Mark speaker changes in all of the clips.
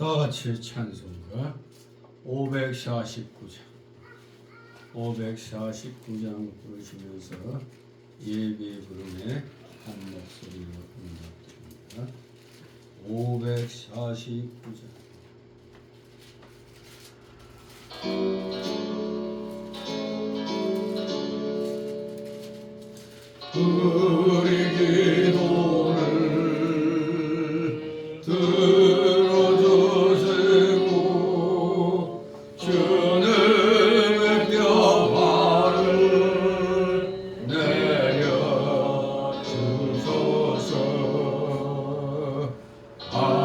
Speaker 1: 다같이 찬송가 549장 부르시면서 예배 부름에 한 목소리로 응답드립니다. 549장 우리 기도를 들어주시고 주님의 평화를 내려주소서. 아멘.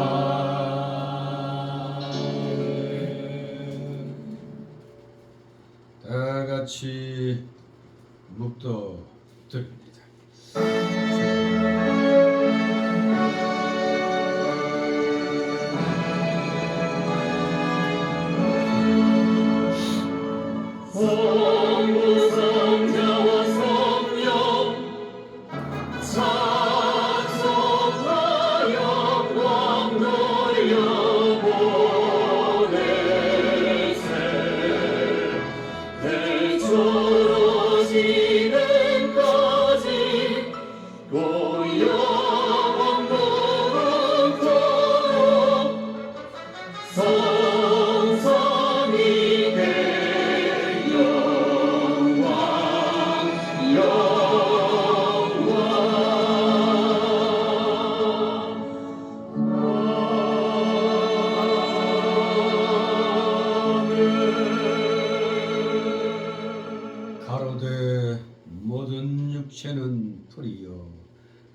Speaker 1: 다같이 묵도드립니다. 가로되 모든 육체는 풀이요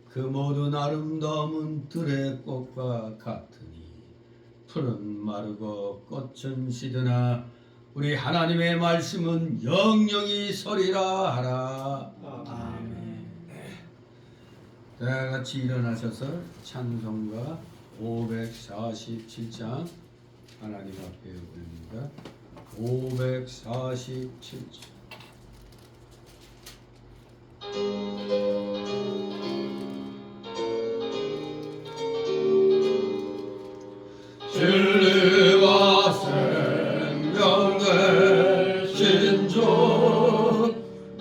Speaker 1: 그 모든 아름다움은 들의 꽃과 같으니 풀은 마르고 꽃은 시드나 우리 하나님의 말씀은 영영이 서리라 하라. 아멘. 다같이 일어나셔서 찬송가 547장 하나님 앞에 올립니다. 547장 진리와 생명 되신 주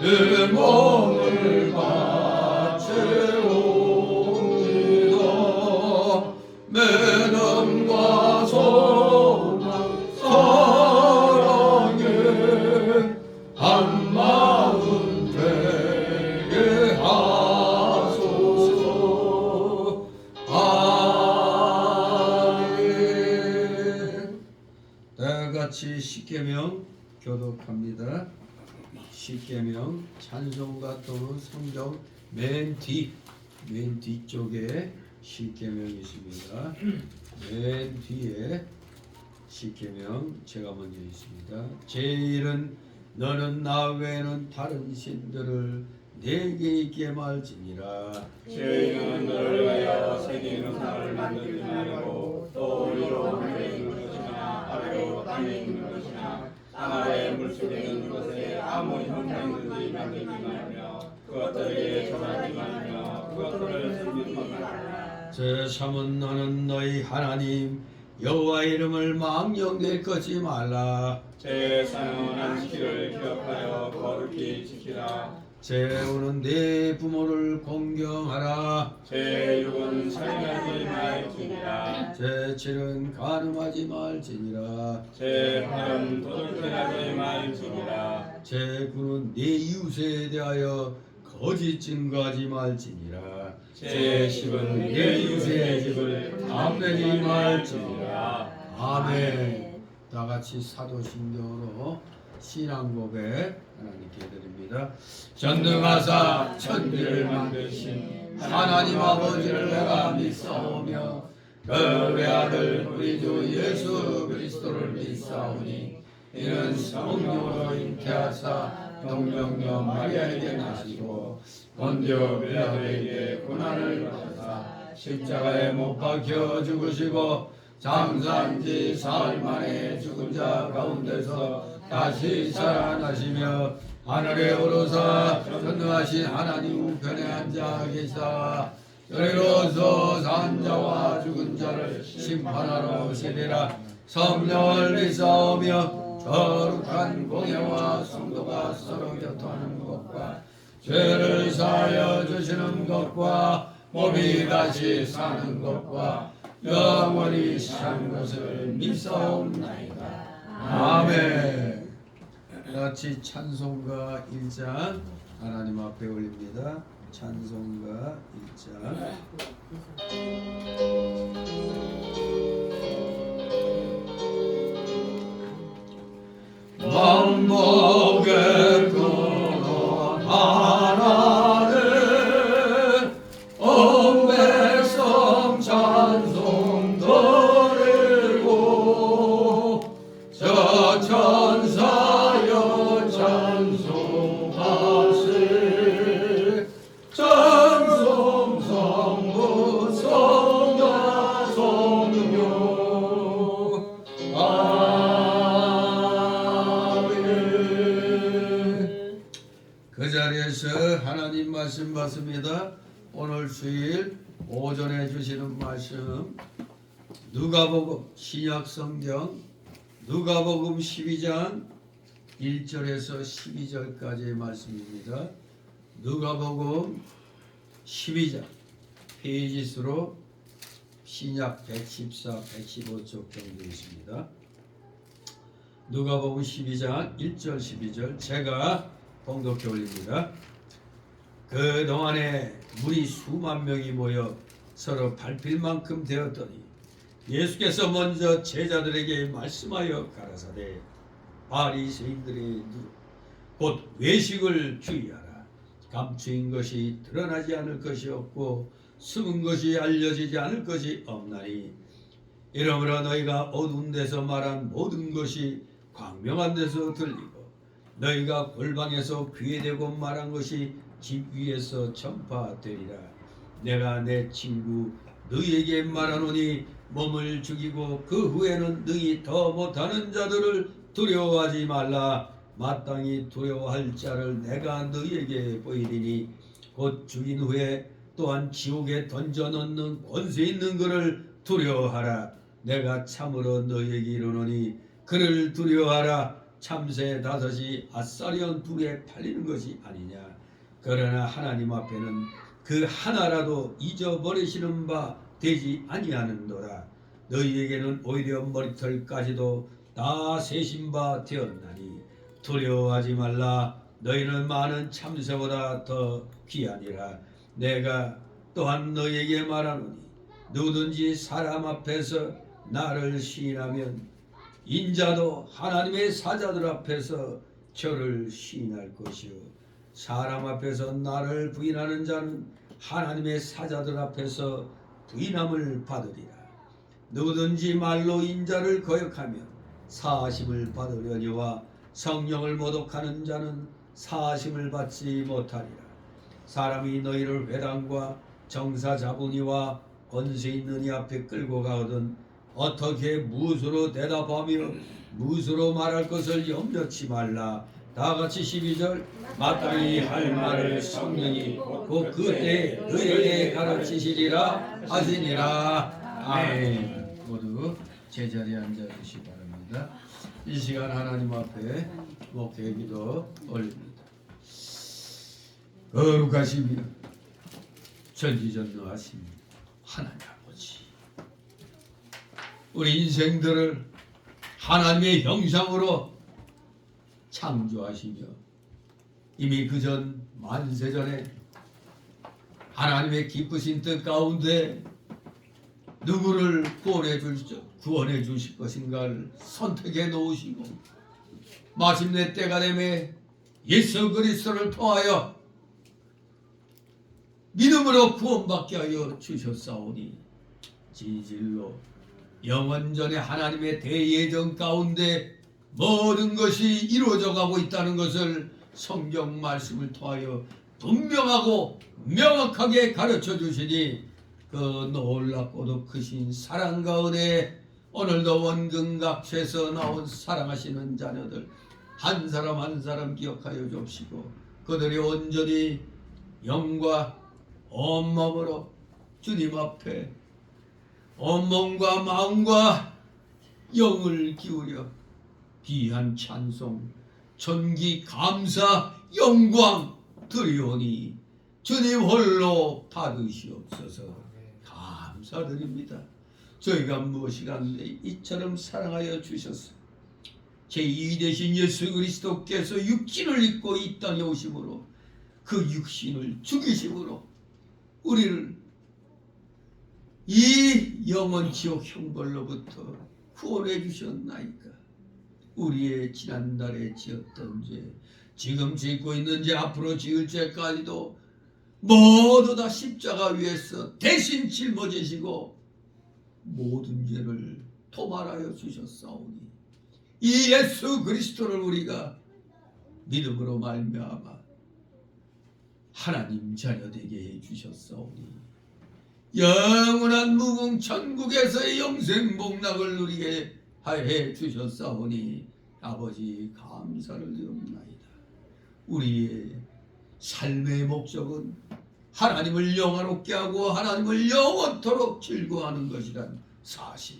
Speaker 1: 이 몸을 바치옵니다. 믿음과 소망 사랑에 한 마음 되게 하소서. 다같이 십계명 교독합니다. 십계명 찬송가 또는 성경 맨 뒤쪽에 십계명이 있습니다. 맨 뒤에 십계명 제가 먼저 있습니다. 제1은 너는 나 외에는 다른 신들을 내게 있게 말지니라.
Speaker 2: 제2는 너를 위하여 새긴 우상을 만들지 말고 또 위로 하늘에 있는 것이나 아래로 땅에 있는 것이나 땅 아래 물속에 있는 것에 아무 형상이든지 만들지 말며 그것들에게 절하지 말며 그것들을 섬기지 말라.
Speaker 1: 제3은 너는 너희 하나님 여호와 이름을 망령되이 걷지 말라.
Speaker 2: 제4는 안식일을 기억하여 거룩히 지키라.
Speaker 1: 제5는 내 부모를 공경하라.
Speaker 2: 제6은 살인하지 말지니라.
Speaker 1: 제7은 간음하지 말지니라.
Speaker 2: 제8은 도둑질하지 말지니라.
Speaker 1: 제9는 내 이웃에 대하여 거짓 증거하지 말지니라.
Speaker 2: 제10은 내 이웃의 집을 탐내지 말지니라.
Speaker 1: 아멘. 다같이 사도신경으로 신앙고백 하나님께 드립니다. 전능하사 천지를 만드신 하나님 아버지를 내가 믿사오며 그 외아들 우리 주 예수 그리스도를 믿사오니 이는 성령으로 잉태하사 동정녀 마리아에게 나시고 본디오 빌라도에게 고난을 받으사 십자가에 못 박혀 죽으시고 장사한 지 사흘 만에 죽은 자 가운데서 다시 살아나시며 하늘에 오르사 전능하신 하나님 우편에 앉아 계사 저리로서 산자와 죽은 자를 심판하러 오시리라. 성령을 믿사오며 거룩한 공예와 성도가 서로 교통하는 것과 죄를 사하여 주시는 것과 몸이 다시 사는 것과 영원히 사는 것을 믿사옵나이다. 아멘. 같이 찬송가 1장 하나님 앞에 올립니다. 찬송가 1장. 만복의 근원 하나는 온 백성 찬송 드리고 저 천사여 찬송하세. 찬송 성부 성자 성령 아멘. 그 자리에서 하나님 말씀 받습니다. 오늘 주일 오전에 주시는 말씀 누가복음 신약성경 누가복음 12장 1절에서 12절까지의 말씀입니다. 누가복음 12장 페이지수로 신약 114, 115쪽 정도 있습니다. 누가복음 12장 1절 12절 제가 봉독해 올립니다. 그 동안에 물이 수만 명이 모여 서로 밟힐 만큼 되었더니 예수께서 먼저 제자들에게 말씀하여 가라사대 바리새인들의 곧 외식을 주의하라. 감추인 것이 드러나지 않을 것이 없고 숨은 것이 알려지지 않을 것이 없나니 이러므로 너희가 어두운 데서 말한 모든 것이 광명한 데서 들리고 너희가 골방에서 귀에 대고 말한 것이 집 위에서 전파되리라. 내가 내 친구 너희에게 말하노니 몸을 죽이고 그 후에는 너희 더 못하는 자들을 두려워하지 말라. 마땅히 두려워할 자를 내가 너희에게 보이리니 곧 죽인 후에 또한 지옥에 던져넣는 권세 있는 그를 두려워하라. 내가 참으로 너희에게 이르노니 그를 두려워하라. 참새 5이 아사리온 2에 팔리는 것이 아니냐. 그러나 하나님 앞에는 그 하나라도 잊어버리시는 바 되지 아니하는도다. 너희에게는 오히려 머리털까지도 다 세신 바 되었나니 두려워하지 말라. 너희는 많은 참새보다 더 귀하니라. 내가 또한 너희에게 말하노니 누구든지 사람 앞에서 나를 시인하면 인자도 하나님의 사자들 앞에서 저를 시인할 것이요 사람 앞에서 나를 부인하는 자는 하나님의 사자들 앞에서 부인함을 받으리라. 누구든지 말로 인자를 거역하면 사하심을 받으려니와 성령을 모독하는 자는 사하심을 받지 못하리라. 사람이 너희를 회당과 정사자분이와 권세 있는 이 앞에 끌고 가거든 어떻게 무엇으로 대답하며 무엇으로 말할 것을 염려치 말라. 다같이 12절 마땅히 할 말을 성령이 곧 그때 너희에게 가르치시리라 하시니라. 아멘. 모두 제자리에 앉아주시기 바랍니다. 이 시간 하나님 앞에 목회 기도 올립니다. 거룩하시며 전지전능하신 하나님 아버지, 우리 인생들을 하나님의 형상으로 창조하시며 이미 그전 만세전에 하나님의 기쁘신 뜻 가운데 누구를 구원해 주실 것인가를 선택해 놓으시고 마침내 때가 되매 예수 그리스도를 통하여 믿음으로 구원받게 하여 주셨사오니 진실로 영원전에 하나님의 대예정 가운데 모든 것이 이루어져 가고 있다는 것을 성경 말씀을 통하여 분명하고 명확하게 가르쳐 주시니 그 놀랍고도 크신 사랑과 은혜에 오늘도 원근각체에서 나온 사랑하시는 자녀들 한 사람 한 사람 기억하여 주시고 그들이 온전히 영과 온 마음으로 주님 앞에 온몸과 마음과 영을 기울여 귀한 찬송, 존귀, 감사, 영광 드리오니 주님 홀로 받으시옵소서. 감사드립니다. 저희가 무엇이간데 이처럼 사랑하여 주셔서 제2 되신 예수 그리스도께서 육신을 입고 이 땅에 오심으로 그 육신을 죽이심으로 우리를 이 영원 지옥 형벌로부터 구원해 주셨나이까. 우리의 지난달에 지었던 죄, 지금 짓고 있는 죄, 앞으로 지을 죄까지도 모두 다 십자가 위에서 대신 짊어지시고 모든 죄를 도말하여 주셨사오니 이 예수 그리스도를 우리가 믿음으로 말미암아 하나님 자녀 되게 해 주셨사오니 영원한 무궁 천국에서의 영생 복락을 누리게 해 주셨사오니 아버지 감사를 드립나이다. 우리의 삶의 목적은 하나님을 영화롭게 하고 하나님을 영원토록 즐거워하는 것이란 사실,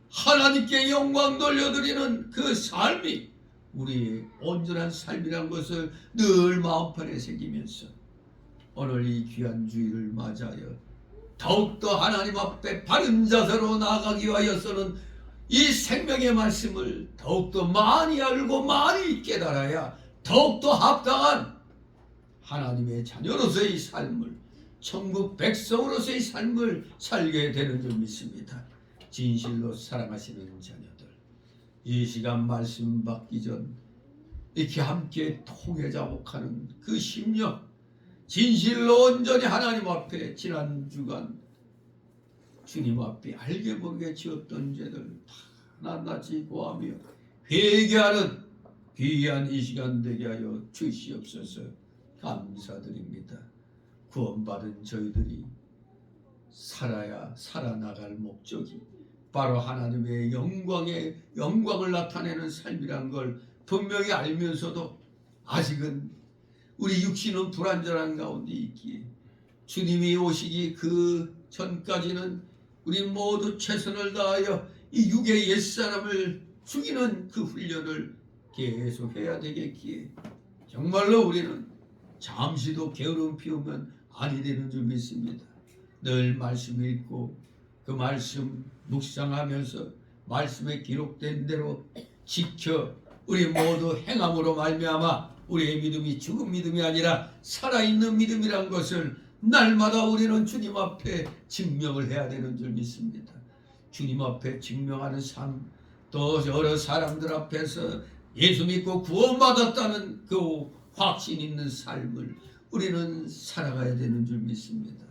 Speaker 1: 하나님께 영광 돌려드리는 그 삶이 우리의 온전한 삶이란 것을 늘 마음판에 새기면서 오늘 이 귀한 주일을 맞이하여 더욱더 하나님 앞에 바른 자세로 나아가기 위하여서는 이 생명의 말씀을 더욱더 많이 알고 많이 깨달아야 더욱더 합당한 하나님의 자녀로서의 삶을, 천국 백성으로서의 삶을 살게 되는 줄 믿습니다. 진실로 사랑하시는 자녀들, 이 시간 말씀 받기 전 이렇게 함께 통회자복하는 그 심령, 진실로 온전히 하나님 앞에 지난 주간 주님 앞에 알게 모르게 지었던 죄들 다 낱낱이 고하며 회개하는 귀한 이 시간 되게 하여 주시옵소서. 감사드립니다. 구원받은 저희들이 살아나갈 목적이 바로 하나님의 영광을 나타내는 삶이란 걸 분명히 알면서도 아직은 우리 육신은 불완전한 가운데 있기에 주님이 오시기 그 전까지는 우리 모두 최선을 다하여 이 육의 옛사람을 죽이는 그 훈련을 계속 해야 되겠기에 정말로 우리는 잠시도 게으름 피우면 아니 되는 줄 믿습니다. 늘 말씀 읽고 그 말씀 묵상하면서 말씀에 기록된 대로 지켜 우리 모두 행함으로 말미암아 우리의 믿음이 죽은 믿음이 아니라 살아있는 믿음이란 것을 날마다 우리는 주님 앞에 증명을 해야 되는 줄 믿습니다. 주님 앞에 증명하는 삶, 또 여러 사람들 앞에서 예수 믿고 구원받았다는 그 확신 있는 삶을 우리는 살아가야 되는 줄 믿습니다.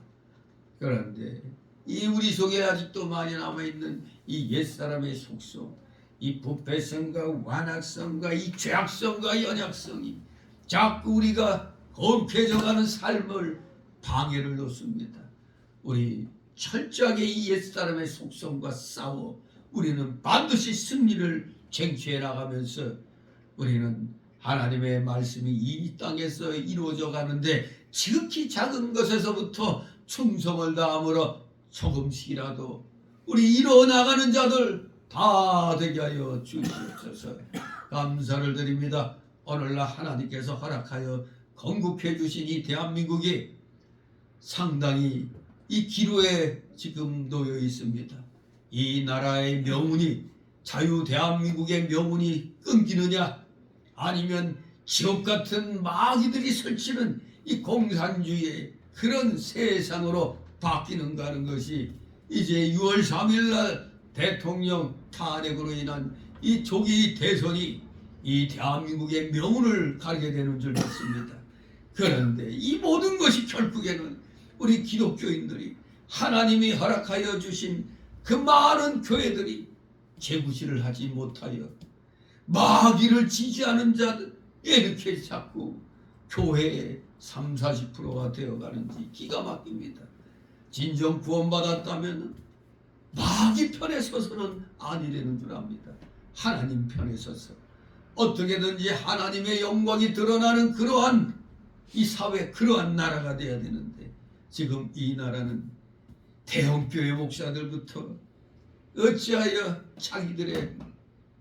Speaker 1: 그런데 이 우리 속에 아직도 많이 남아있는 이 옛사람의 속성, 이 부패성과 완악성과 이 죄악성과 연약성이 자꾸 우리가 거룩해져가는 삶을 방해를 놓습니다. 우리 철저하게 이 옛사람의 속성과 싸워 우리는 반드시 승리를 쟁취해 나가면서 우리는 하나님의 말씀이 이 땅에서 이루어져 가는데 지극히 작은 것에서부터 충성을 다함으로 조금씩이라도 우리 이뤄나가는 자들 다 되게 하여 주시옵소서. 감사를 드립니다. 오늘날 하나님께서 허락하여 건국해 주신 이 대한민국이 상당히 이 기로에 지금 놓여 있습니다. 이 나라의 명운이, 자유 대한민국의 명운이 끊기느냐, 아니면 지옥 같은 마귀들이 설치는 이 공산주의의 그런 세상으로 바뀌는가 하는 것이 이제 6월 3일 날 대통령 탄핵으로 인한 이 조기 대선이 이 대한민국의 명운을 가르게 되는 줄 믿습니다. 그런데 이 모든 것이 결국에는 우리 기독교인들이 하나님이 허락하여 주신 그 많은 교회들이 재구실을 하지 못하여 마귀를 지지하는 자들 이렇게 자꾸 교회의 30-40%가 되어가는지 기가 막힙니다. 진정 구원받았다면 마귀 편에 서서는 아니라는 줄 압니다. 하나님 편에 서서 어떻게든지 하나님의 영광이 드러나는 그러한 이 사회, 그러한 나라가 되어야 되는데 지금 이 나라는 대형교회 목사들부터 어찌하여 자기들의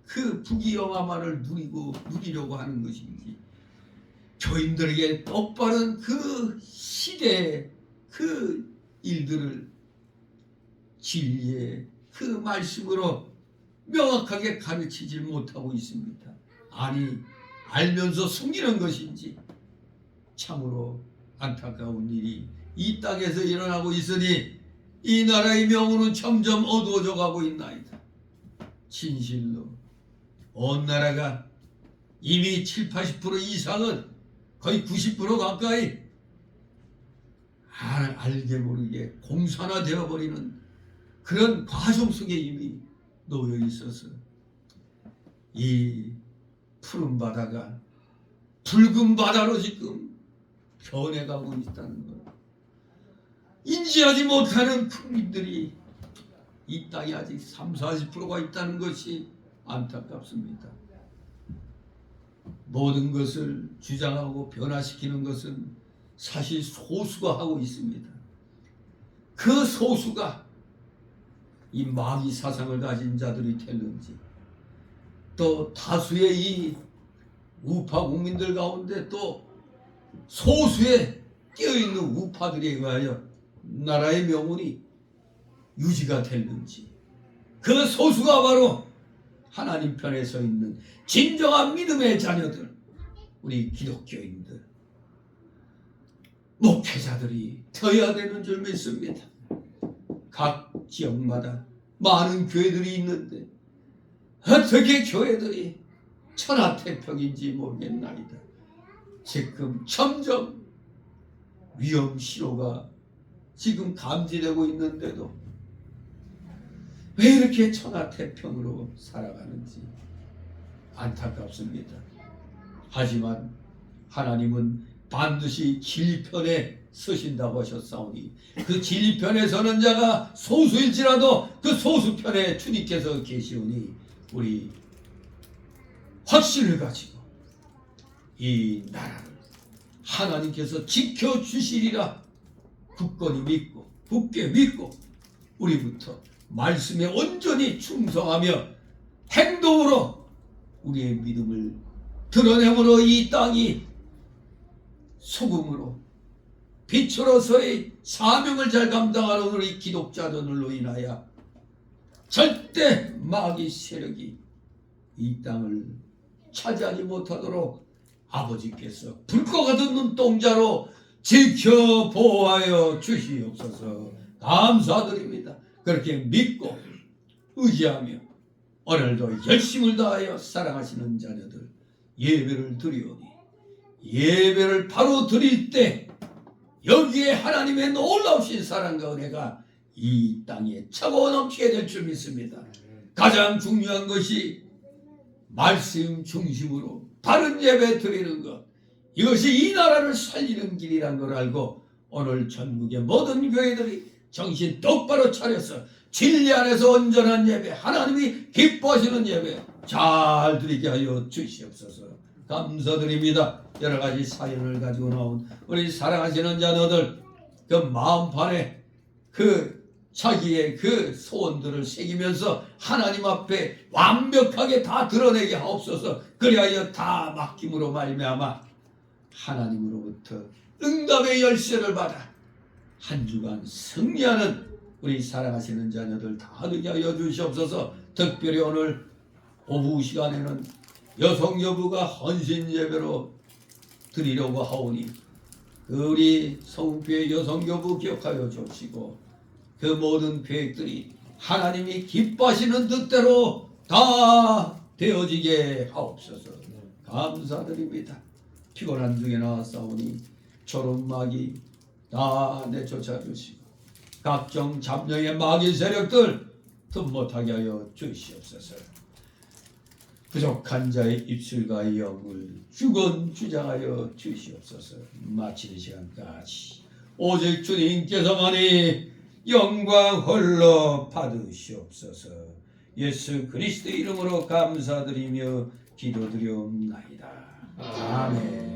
Speaker 1: 그 부귀영화만을 누리려고 하는 것인지, 교인들에게 똑바른 그 시대의 그 일들을 진리의 그 말씀으로 명확하게 가르치지 못하고 있습니다. 아니, 알면서 숨기는 것인지 참으로 안타까운 일이 이 땅에서 일어나고 있으니 이 나라의 명운은 점점 어두워져 가고 있나이다. 진실로 온 나라가 이미 70-80% 이상은, 거의 90% 가까이 알게 모르게 공산화되어 버리는 그런 과정 속에 이미 놓여 있어서 이 푸른 바다가 붉은 바다로 지금 변해가고 있다는 것, 인지하지 못하는 국민들이 이 땅에 아직 30-40%가 있다는 것이 안타깝습니다. 모든 것을 주장하고 변화시키는 것은 사실 소수가 하고 있습니다. 그 소수가 이 마귀 사상을 가진 자들이 됐는지, 또 다수의 이 우파 국민들 가운데 또 소수의 깨어있는 우파들에 의하여 나라의 명운이 유지가 됐는지, 그 소수가 바로 하나님 편에 서 있는 진정한 믿음의 자녀들, 우리 기독교인들, 목회자들이 되어야 되는 줄 믿습니다. 각 지역마다 많은 교회들이 있는데 어떻게 교회들이 천하태평인지 모르겠나이다. 지금 점점 위험 신호가 지금 감지되고 있는데도 왜 이렇게 천하태평으로 살아가는지 안타깝습니다. 하지만 하나님은 반드시 진리편에 서신다고 하셨사오니, 그 진리편에 서는 자가 소수일지라도 그 소수편에 주님께서 계시오니 우리 확신을 가지고 이 나라를 하나님께서 지켜주시리라 굳건히 믿고, 굳게 믿고, 우리부터 말씀에 온전히 충성하며 행동으로 우리의 믿음을 드러내므로 이 땅이 소금으로 빛으로서의 사명을 잘 감당하는 우리 기독자들로 인하여 절대 마귀 세력이 이 땅을 차지하지 못하도록 아버지께서 불과 같은 눈동자로 지켜보아여 주시옵소서. 감사드립니다. 그렇게 믿고 의지하며 오늘도 열심을 다하여 사랑하시는 자녀들 예배를 드리오니, 예배를 바로 드릴 때 여기에 하나님의 놀라우신 사랑과 은혜가 이 땅에 차고 넘치게 될 줄 믿습니다. 가장 중요한 것이 말씀 중심으로 바른 예배 드리는 것, 이것이 이 나라를 살리는 길이란 걸 알고 오늘 전국의 모든 교회들이 정신 똑바로 차려서 진리 안에서 온전한 예배, 하나님이 기뻐하시는 예배 잘 드리게 하여 주시옵소서. 감사드립니다. 여러 가지 사연을 가지고 나온 우리 사랑하시는 자녀들, 그 마음판에 그 자기의 그 소원들을 새기면서 하나님 앞에 완벽하게 다 드러내게 하옵소서. 그리하여 다 맡김으로 말미암아 하나님으로부터 응답의 열쇠를 받아 한 주간 승리하는 우리 사랑하시는 자녀들 다 되게 하여 주시옵소서. 특별히 오늘 오후 시간에는 여성 여부가 헌신 예배로 드리려고 하오니 우리 성교회 여성 여부 기억하여 주시고 그 모든 계획들이 하나님이 기뻐하시는 뜻대로 다 되어지게 하옵소서. 감사드립니다. 피곤한 중에 나왔사오니 초롱마귀 다 내쫓아 주시고 각종 잡녀의 마귀 세력들 틈 못하게 하여 주시옵소서. 부족한 자의 입술과 영을 주건주장하여 주시옵소서. 마치는 시간까지 오직 주님께서만이 영광 홀로 받으시옵소서. 예수 그리스도의 이름으로 감사드리며 기도드리옵나이다. 아멘.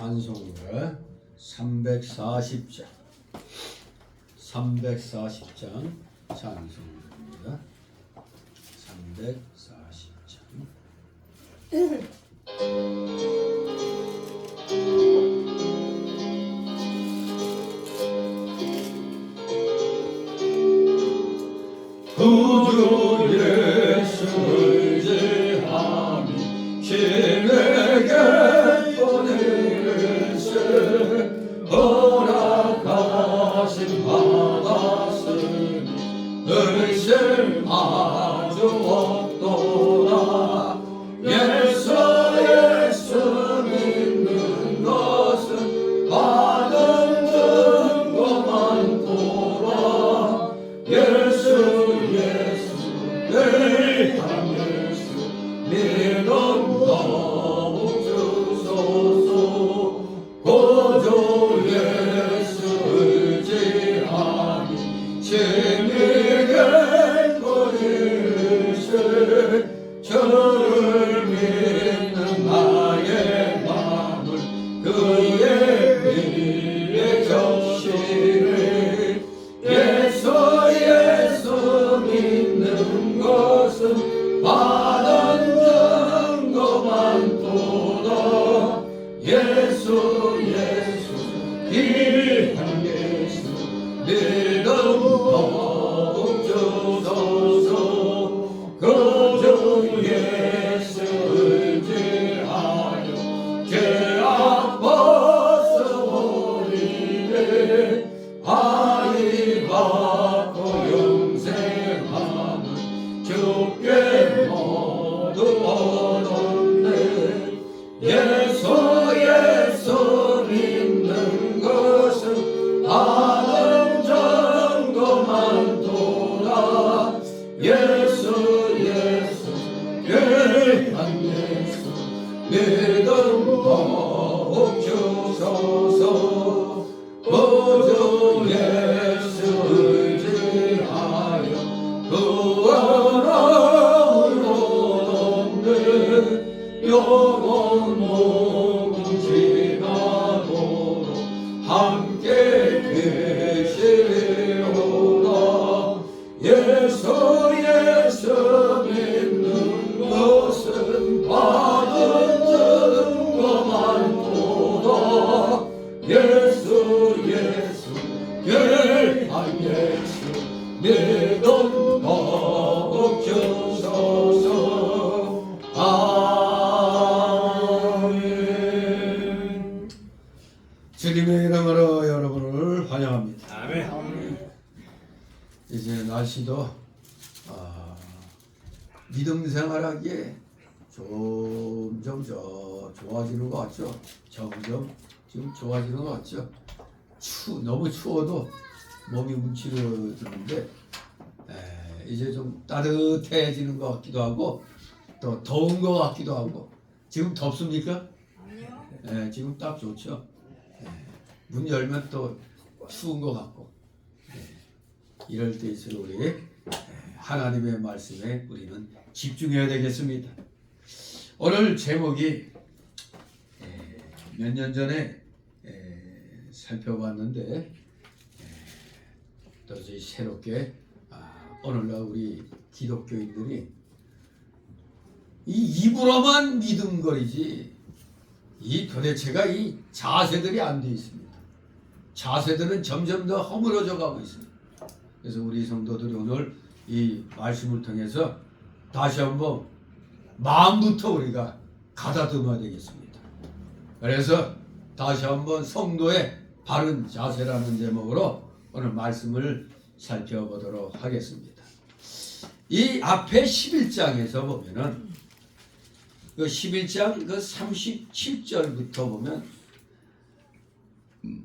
Speaker 1: 찬송가 340장 찬송가입니다. 340장 구주 예수를 제함이 신에게 보내세 허락하심 받았으니 의심 아주 없도다. 예수 믿는 것은 받은 증거 많도다. 예수 내한 예수 믿음 더욱 주소서. 구주 예수 의지하니 심히게 거리세 저를 믿는 나의 마음을 그의 미에 적시네. 예수 믿는 것은 받은 증거 많도다. 예수 귀한 예수 믿음 더욱 주소서. 구주 예수 의지하여 죄악 벗어버리네. 아이 받고 영생함은 주께 모두 얻었네. 예수 믿는 것은 받은 증거 많도다. 예수 귀한 예수 믿음 더욱 주소서. 구주 예수 의지하여 구원함을 얻었네. 영원 무궁지나도록 함께 계시리로다. 예수 믿는 것은 받은 증거 많도다. 예수 귀한 예수 믿음 더욱 주소서. 아멘. 주님의 이름으로 여러분을 환영합니다.
Speaker 2: 아멘.
Speaker 1: 이제 날씨도 믿음 생활하기에 점점 좋아지는 것 같죠? 점점 지금 좋아지는 것 같죠? 너무 추워도 몸이 움츠러드는데 이제 좀 따뜻해지는 것 같기도 하고 또 더운 것 같기도 하고. 지금 덥습니까?
Speaker 3: 아니요.
Speaker 1: 지금 딱 좋죠. 문 열면 또 추운 것 같고. 이럴 때일수록 우리 하나님의 말씀에 우리는 집중해야 되겠습니다. 오늘 제목이 몇 년 전에 살펴봤는데 또 이제 새롭게 오늘날 우리 기독교인들이 이 입으로만 믿음거리지 이 도대체가 이 자세들이 안 돼 있습니다. 자세들은 점점 더 허물어져 가고 있습니다. 그래서 우리 성도들이 오늘 이 말씀을 통해서 다시 한번 마음부터 우리가 가다듬어야 되겠습니다. 그래서 다시 한번 성도의 바른 자세라는 제목으로 오늘 말씀을 살펴보도록 하겠습니다. 이 앞에 11장에서 보면은 그 11장 그 37절부터 보면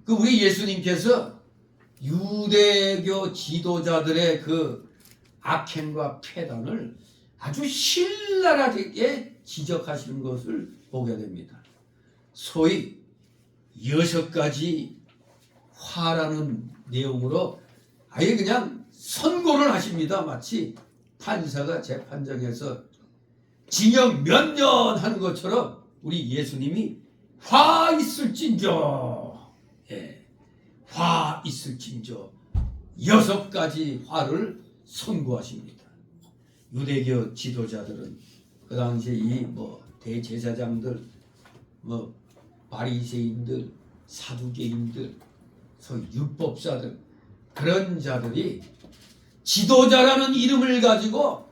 Speaker 1: 그 우리 예수님께서 유대교 지도자들의 그 악행과 폐단을 아주 신랄하게 지적하시는 것을 보게 됩니다. 소위 6가지 화라는 내용으로 아예 그냥 선고를 하십니다. 마치 판사가 재판정에서 징역 몇 년 하는 것처럼 우리 예수님이 화 있을진저, 예, 화 있을진저 6가지 화를 선고하십니다. 유대교 지도자들은 그 당시에 이 뭐 대제사장들, 뭐 바리새인들, 사두개인들, 소위 율법사들, 그런 자들이 지도자라는 이름을 가지고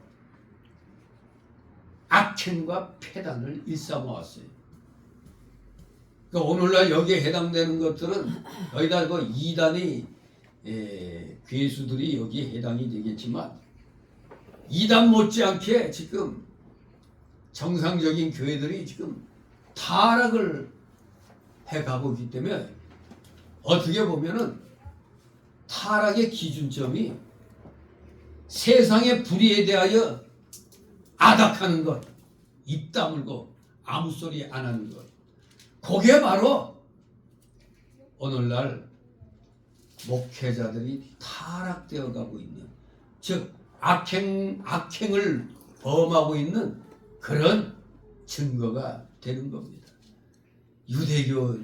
Speaker 1: 악행과 폐단을 일삼아왔어요. 그러니까 오늘날 여기에 해당되는 것들은 거의 다 그 이단의 괴수들이 여기에 해당이 되겠지만, 이단 못지않게 지금 정상적인 교회들이 지금 타락을 해가고 있기 때문에, 어떻게 보면은 타락의 기준점이 세상의 불의에 대하여 아닥하는 것, 입 다물고 아무 소리 안 하는 것, 그게 바로 오늘날 목회자들이 타락되어 가고 있는, 즉 악행을 범하고 있는 그런 증거가 되는 겁니다. 유대교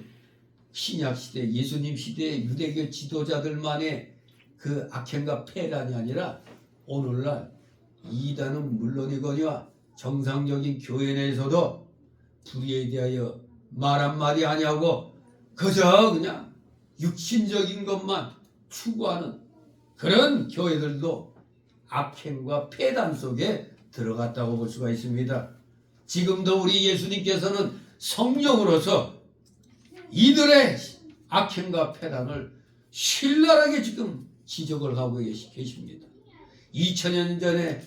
Speaker 1: 신약 시대, 예수님 시대의 유대교 지도자들만의 그 악행과 폐단이 아니라 오늘날 이단은 물론이거니와 정상적인 교회 내에서도 불의에 대하여 말 한마디 아니하고 그저 그냥 육신적인 것만 추구하는 그런 교회들도 악행과 폐단 속에 들어갔다고 볼 수가 있습니다. 지금도 우리 예수님께서는 성령으로서 이들의 악행과 폐단을 신랄하게 지금 지적을 하고 계십니다. 2000년 전에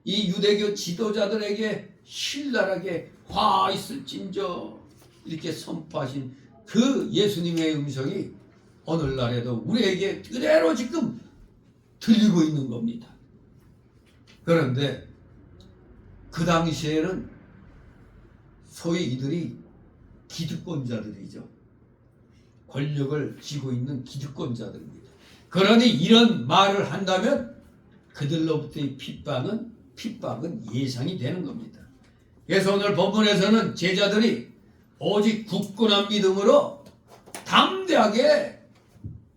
Speaker 1: 이 유대교 지도자들에게 신랄하게 화 있을진저 이렇게 선포하신 그 예수님의 음성이 오늘날에도 우리에게 그대로 지금 들리고 있는 겁니다. 그런데 그 당시에는 소위 이들이 기득권자들이죠. 권력을 쥐고 있는 기득권자들입니다. 그러니 이런 말을 한다면 그들로부터의 핍박은 예상이 되는 겁니다. 그래서 오늘 본문에서는 제자들이 오직 굳건한 믿음으로 담대하게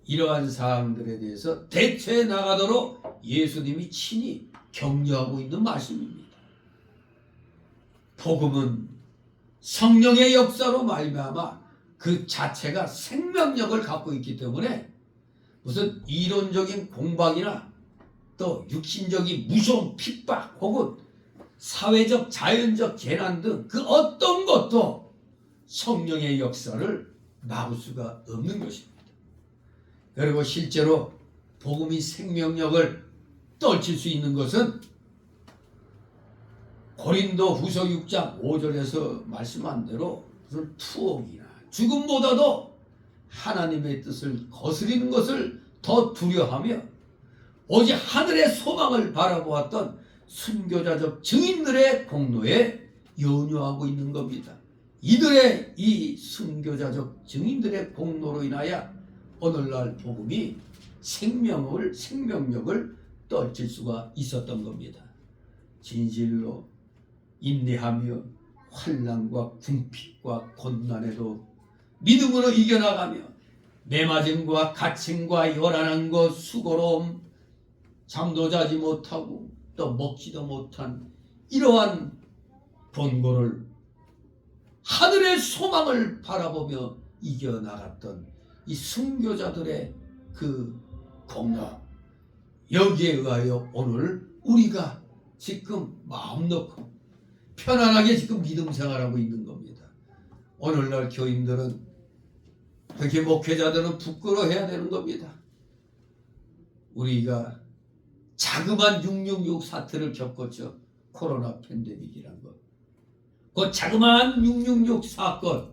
Speaker 1: 이러한 사항들에 대해서 대처해 나가도록 예수님이 친히 격려하고 있는 말씀입니다. 복음은 성령의 역사로 말미암아 그 자체가 생명력을 갖고 있기 때문에 무슨 이론적인 공박이나 또 육신적인 무서운 핍박 혹은 사회적 자연적 재난 등 그 어떤 것도 성령의 역사를 막을 수가 없는 것입니다. 그리고 실제로 복음이 생명력을 떨칠 수 있는 것은 고린도 후서 6장 5절에서 말씀한 대로 무슨 투옥이나 죽음보다도 하나님의 뜻을 거스리는 것을 더 두려워하며 오직 하늘의 소망을 바라보았던 순교자적 증인들의 공로에 연유하고 있는 겁니다. 이들의 이 순교자적 증인들의 공로로 인하여 오늘날 복음이 생명력을 떨칠 수가 있었던 겁니다. 진실로 인내하며 환난과 궁핍과 곤난에도 믿음으로 이겨나가며 매맞음과 갇힘과 요란한 것, 수고로움, 잠도 자지 못하고 또 먹지도 못한 이러한 번고를 하늘의 소망을 바라보며 이겨나갔던 이 순교자들의 그 공로, 여기에 의하여 오늘 우리가 지금 마음 놓고 편안하게 지금 믿음 생활하고 있는 겁니다. 오늘날 교인들은, 특히 목회자들은 부끄러워해야 되는 겁니다. 우리가 자그만 666 사태를 겪었죠. 코로나 팬데믹이란 것. 그 자그마한 666 사건,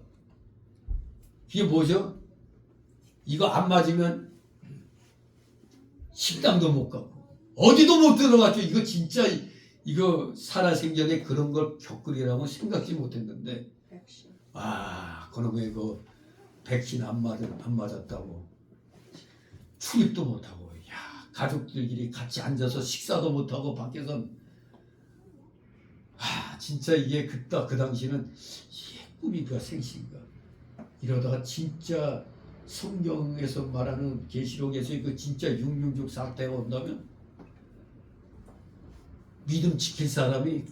Speaker 1: 이게 뭐죠? 이거 안 맞으면 식당도 못 가고 어디도 못 들어갔죠. 이거 진짜 이거 살아생전에 그런 걸 겪으리라고 생각지 못했는데, 그놈의 그 백신 안 맞았다고 출입도 못하고, 가족들끼리 같이 앉아서 식사도 못하고 밖에서, 진짜 이게 그 당시는 이게 꿈인가 생시인가. 이러다가 진짜 성경에서 말하는 계시록에서의 그 진짜 666 사태가 온다면 믿음 지킬 사람이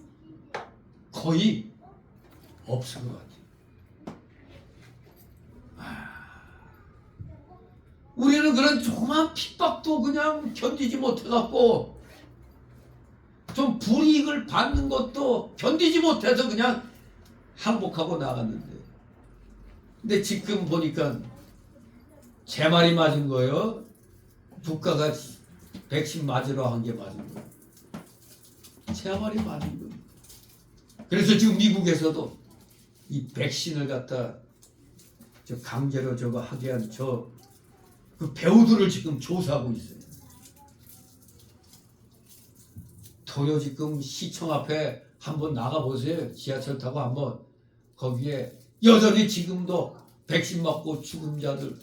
Speaker 1: 거의 없을 것 같아요. 우리는 그런 조그만 핍박도 그냥 견디지 못해갖고 좀 불이익을 받는 것도 견디지 못해서 그냥 항복하고 나갔는데, 근데 지금 보니까 제 말이 맞은 거예요. 국가가 백신 맞으러 한 게 맞은 거예요. 제 말이 맞은 거예요. 그래서 지금 미국에서도 이 백신을 갖다 저 강제로 저거 하게 한 그 배우들을 지금 조사하고 있어요. 도요 지금 시청 앞에 한번 나가보세요. 지하철 타고 한번 거기에 여전히 지금도 백신 맞고 죽은 자들,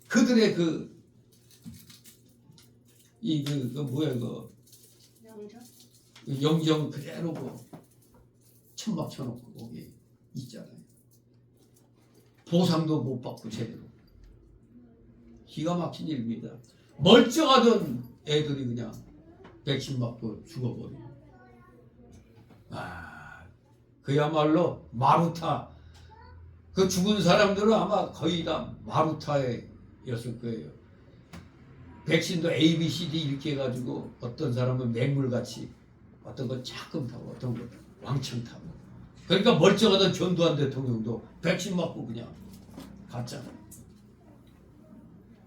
Speaker 1: 그들의 영정 그대로 천막 쳐놓고 거기 있잖아요. 보상도 못 받고 제대로. 기가 막힌 일입니다. 멀쩡하던 애들이 그냥 백신 맞고 죽어버려요. 그야말로 마루타. 그 죽은 사람들은 아마 거의 다 마루타였을 거예요. 백신도 A, B, C, D 이렇게 해가지고 어떤 사람은 맹물같이 어떤 건 조금 타고 어떤 건 왕창 타고. 그러니까 멀쩡하던 전두환 대통령도 백신 맞고 그냥 갔잖아요.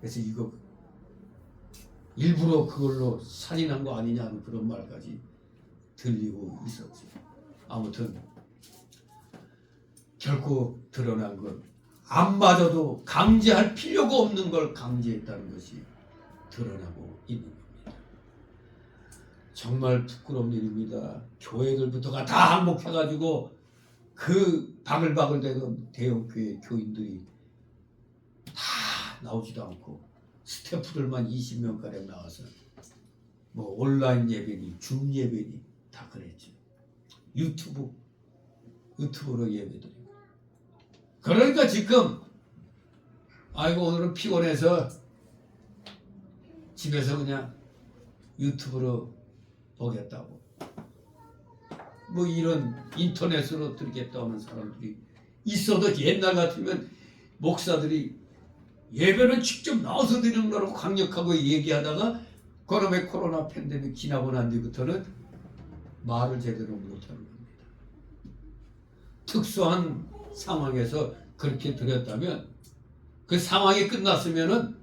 Speaker 1: 그래서 이거 일부러 그걸로 살인한 거 아니냐는 그런 말까지 들리고 있었지. 아무튼 결코 드러난 건 안 맞아도 강제할 필요가 없는 걸 강제했다는 것이 드러나고 있는 겁니다. 정말 부끄러운 일입니다. 교회들부터가 다 항복해가지고 그 바글바글대던 대형교회 교인들이 다 나오지도 않고 스태프들만 20명가량 나와서 뭐 온라인 예배니 줌 예배니 다 그랬죠. 유튜브로 예배드리고. 그러니까 지금 아이고 오늘은 피곤해서 집에서 그냥 유튜브로 보겠다고 뭐 이런 인터넷으로 들겠다 하는 사람들이 있어도 옛날 같으면 목사들이 예배는 직접 나와서 드리는 거라고 강력하고 얘기하다가 그놈의 코로나 팬데믹 지나고 난 뒤부터는 말을 제대로 못하는 겁니다. 특수한 상황에서 그렇게 드렸다면 그 상황이 끝났으면은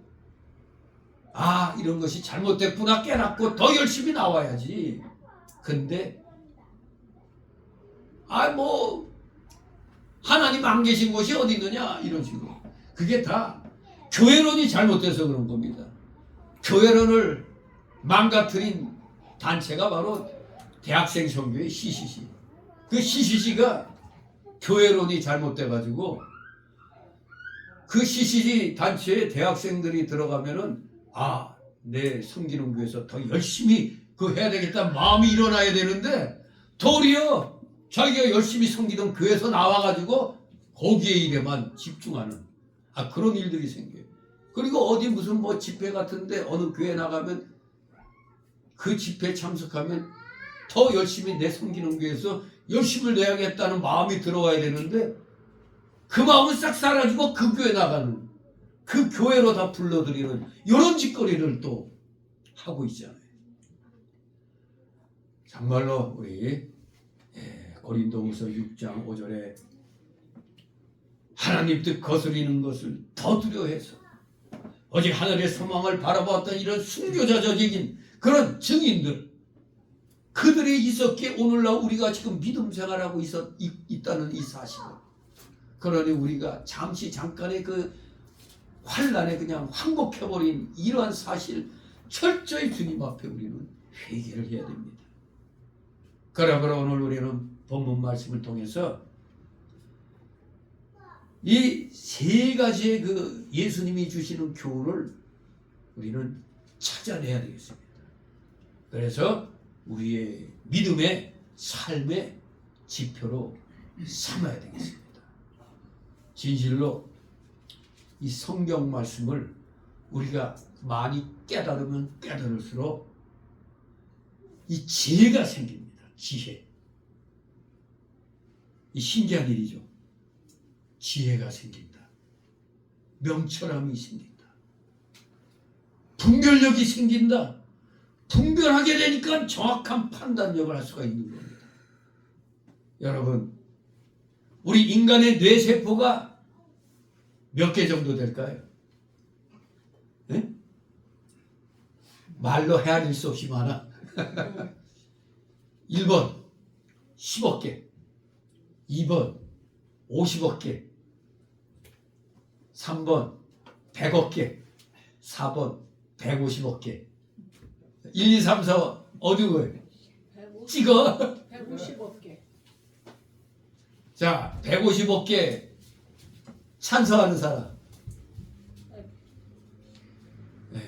Speaker 1: 이런 것이 잘못됐구나 깨닫고 더 열심히 나와야지. 근데 하나님 안 계신 곳이 어디 있느냐 이런 식으로. 그게 다 교회론이 잘못돼서 그런 겁니다. 교회론을 망가뜨린 단체가 바로 대학생 선교회 CCC. 그 CCC가 교회론이 잘못돼가지고 그 CCC 단체에 대학생들이 들어가면은 내 섬기는 교회에서 더 열심히 해야 되겠다 마음이 일어나야 되는데 도리어 자기가 열심히 섬기던 교회에서 나와가지고 거기에 일에만 집중하는 그런 일들이 생겨요. 그리고 어디 무슨 집회 같은데 어느 교회 나가면 그 집회에 참석하면 더 열심히 내 섬기는 교회에서 열심을 내야겠다는 마음이 들어와야 되는데 그 마음은 싹 사라지고 그 교회 나가는 그 교회로 다 불러들이는 이런 짓거리를 또 하고 있잖아요. 정말로 우리 고린도후서 6장 5절에 하나님 뜻 거스리는 것을 더 두려워해서 오직 하늘의 소망을 바라보았던 이런 순교자적인 그런 증인들, 그들이 있었기에 오늘날 우리가 지금 믿음 생활하고 있다는 이 사실을, 그러니 우리가 잠깐의 그 환란에 그냥 항복해버린 이러한 사실 철저히 주님 앞에 우리는 회개를 해야 됩니다. 그러므로 오늘 우리는 본문 말씀을 통해서 이 세 가지의 그 예수님이 주시는 교훈을 우리는 찾아내야 되겠습니다. 그래서 우리의 믿음의 삶의 지표로 삼아야 되겠습니다. 진실로 이 성경 말씀을 우리가 많이 깨달으면 깨달을수록 이 지혜가 생깁니다. 지혜. 이 신기한 일이죠. 지혜가 생긴다. 명철함이 생긴다. 분별력이 생긴다. 분별하게 되니까 정확한 판단력을 할 수가 있는 겁니다. 여러분, 우리 인간의 뇌세포가 몇 개 정도 될까요? 네? 말로 헤아릴 수 없이 많아. 1번 10억 개, 2번 50억 개, 3번 100억 개, 4번 150억 개. 1, 2, 3, 4 어디 거예요? 찍어.
Speaker 3: 150억 개.
Speaker 1: 자, 150억 개 찬성하는 사람. 네.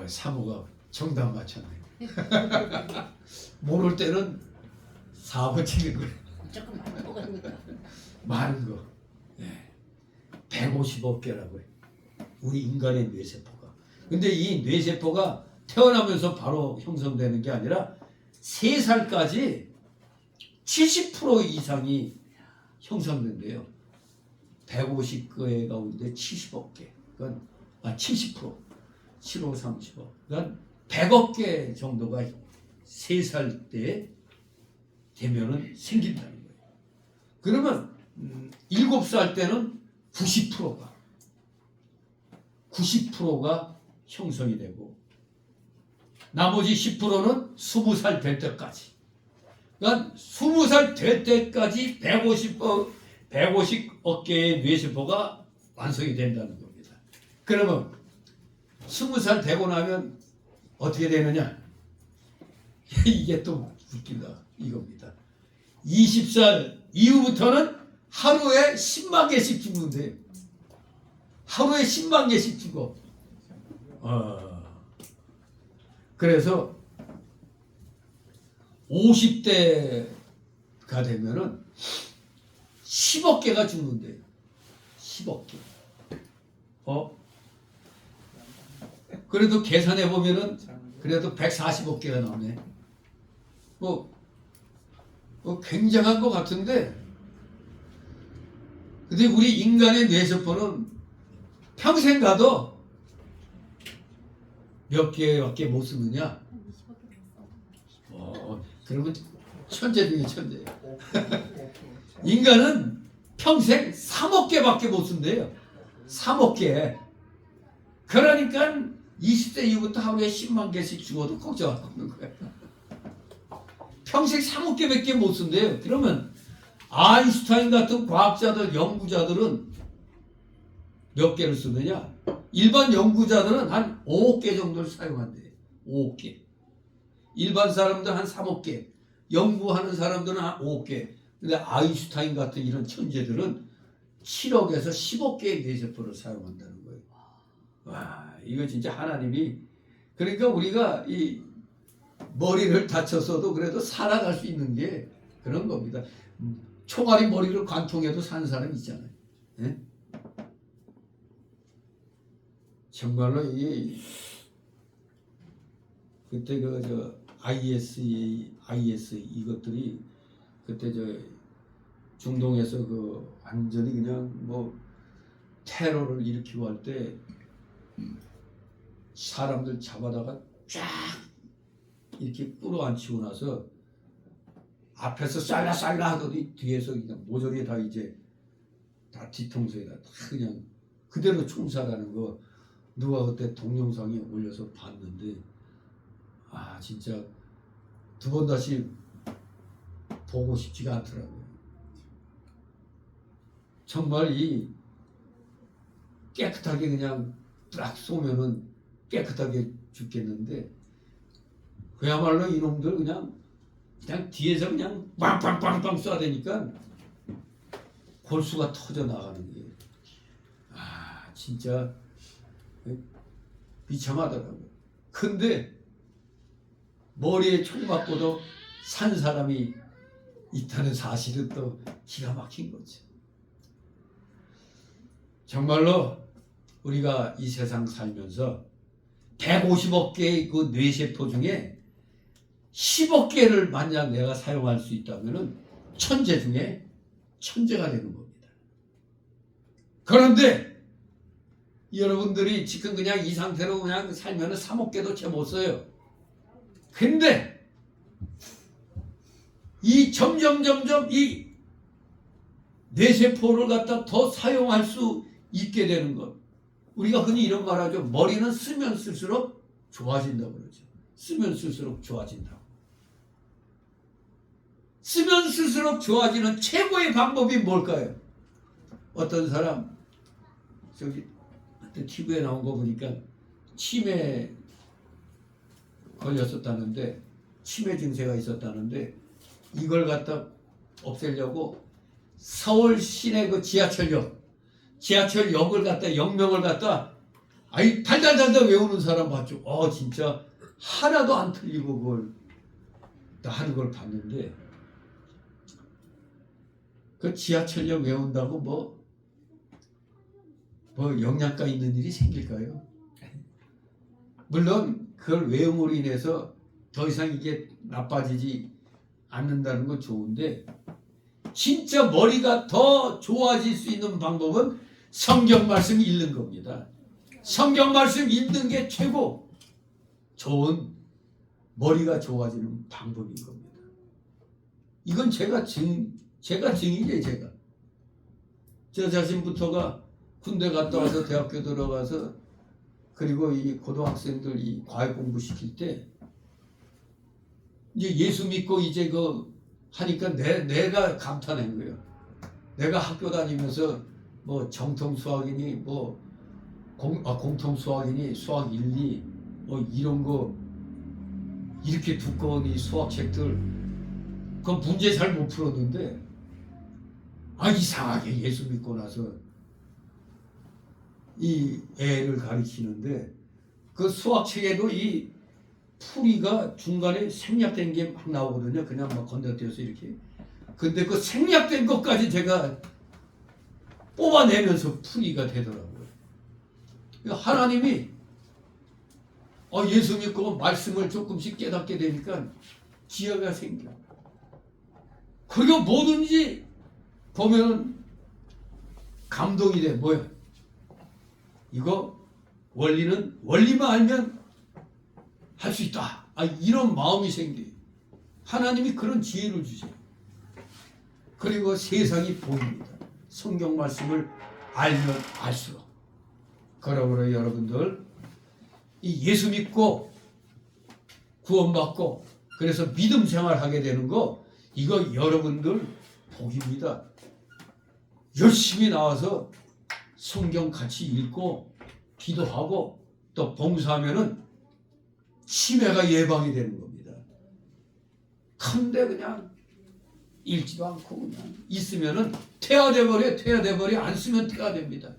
Speaker 1: 사모가 정답 맞췄네. 모를 때는 4번 찍는 거예요.
Speaker 3: 조금 많이 먹으니까.
Speaker 1: 많은 거. 네. 150억 개라고 해요. 우리 인간의 뇌세포가. 근데 이 뇌세포가 태어나면서 바로 형성되는 게 아니라 3살까지 70% 이상이 형성된대요. 150개 가운데 70억 개. 그건 70%. 7호 30억. 그러니까 100억 개 정도가 3살 때 되면은 생긴다는 거예요. 그러면 7살 때는 90%가 형성이 되고 나머지 10%는 20살 될 때까지. 그러니까 20살 될 때까지 150억 개의 뇌세포가 완성이 된다는 겁니다. 그러면 20살 되고 나면 어떻게 되느냐? 이게 또 웃긴다. 이겁니다. 20살 이후부터는 하루에 10만 개씩 죽는데요. 하루에 10만 개씩 죽어. 그래서 50대가 되면은 10억 개가 죽는데요. 10억 개. 그래도 계산해 보면은 그래도 140억 개가 나오네. 뭐 굉장한 것 같은데, 근데 우리 인간의 뇌세포는 평생 가도 몇 개밖에 못 쓰느냐? 그러면 천재 중에 천재예요. 인간은 평생 3억 개밖에 못 쓴대요. 3억 개. 그러니까 20세 이후부터 하루에 10만 개씩 죽어도 걱정 안 하는 거예요. 평생 3억 개밖에 못 쓴대요. 그러면 아인슈타인 같은 과학자들, 연구자들은 몇 개를 쓰느냐? 일반 연구자들은 한 5억 개 정도를 사용한대요. 5억 개. 일반 사람들 한 3억 개. 연구하는 사람들은 한 5억 개. 근데 아인슈타인 같은 이런 천재들은 7억에서 10억 개의 뇌세포를 사용한다는 거예요. 와, 이거 진짜 하나님이, 그러니까 우리가 이 머리를 다쳤어도 그래도 살아갈 수 있는 게 그런 겁니다. 총알이 머리를 관통해도 사는 사람 있잖아요. 예? 정말로 이 그때 IS 이것들이 그때 중동에서 완전히 그냥 뭐 테러를 일으키고 할 때 사람들 잡아다가 쫙 이렇게 끌어안치고 나서 앞에서 쌀라 하더니 뒤에서 그냥 모조리 다 이제 다 뒤통수에다 다 그냥 그대로 총살하는 거 누가 그때 동영상에 올려서 봤는데, 진짜 두 번 다시 보고 싶지가 않더라고요. 정말 이 깨끗하게 그냥 딱 쏘면은 깨끗하게 죽겠는데, 그야말로 이놈들 그냥 뒤에서 그냥 빵빵빵빵 쏴대니까 골수가 터져 나가는 게 진짜 비참하더라고요. 근데 머리에 총 맞고도 산 사람이 있다는 사실은 또 기가 막힌 거죠. 정말로 우리가 이 세상 살면서 150억 개의 그 뇌세포 중에 10억 개를 만약 내가 사용할 수 있다면 천재 중에 천재가 되는 겁니다. 그런데 여러분들이 지금 그냥 이 상태로 그냥 살면 3억 개도 채 못 써요. 근데 이 점점 이 뇌세포를 갖다 더 사용할 수 있게 되는 것. 우리가 흔히 이런 말 하죠. 머리는 쓰면 쓸수록 좋아진다고 그러죠. 쓰면 쓸수록 좋아진다고. 쓰면 쓸수록 좋아지는 최고의 방법이 뭘까요? 어떤 사람 저기 TV에 나온 거 보니까 치매 걸렸었다는데 치매 증세가 있었다는데 이걸 갖다 없애려고 서울 시내 그 지하철역을 갖다 역명을 갖다 아이 달달달달 외우는 사람 봤죠. 진짜 하나도 안 틀리고 그걸 하는 걸 봤는데 그 지하철역 외운다고 뭐 영양가 있는 일이 생길까요? 물론 그걸 외움으로 인해서 더 이상 이게 나빠지지 않는다는 건 좋은데 진짜 머리가 더 좋아질 수 있는 방법은 성경 말씀 읽는 겁니다. 성경 말씀 읽는 게 최고 좋은 머리가 좋아지는 방법인 겁니다. 이건 제가 증인이에요. 저 자신부터가 군대 갔다 와서 대학교 들어가서 그리고 이 고등학생들 이 과외 공부 시킬 때 이제 예수 믿고 이제 하니까 내가 감탄한 거예요. 내가 학교 다니면서 뭐 정통 수학이니 뭐 공통 수학이니 수학 1, 2 뭐 이런 거 이렇게 두꺼운 이 수학책들 그 문제 잘 못 풀었는데 이상하게 예수 믿고 나서 이 애를 가르치는데 그 수학책에도 이 풀이가 중간에 생략된 게 막 나오거든요. 그냥 막 건너뛰어서 이렇게. 근데 그 생략된 것까지 제가 뽑아내면서 풀이가 되더라고요. 하나님이 예수 믿고 말씀을 조금씩 깨닫게 되니까 지혜가 생겨. 그리고 뭐든지 보면 감동이 돼. 뭐야? 이거 원리만 알면 할 수 있다. 이런 마음이 생겨요. 하나님이 그런 지혜를 주세요. 그리고 세상이 보입니다. 성경 말씀을 알면 알수록. 그러므로 여러분들 이 예수 믿고 구원받고 그래서 믿음 생활하게 되는 거 이거 여러분들 복입니다. 열심히 나와서 성경 같이 읽고 기도하고 또 봉사하면은 치매가 예방이 되는 겁니다. 근데 그냥 읽지도 않고 그냥 있으면은 퇴화돼 버려. 안 쓰면 퇴화됩니다.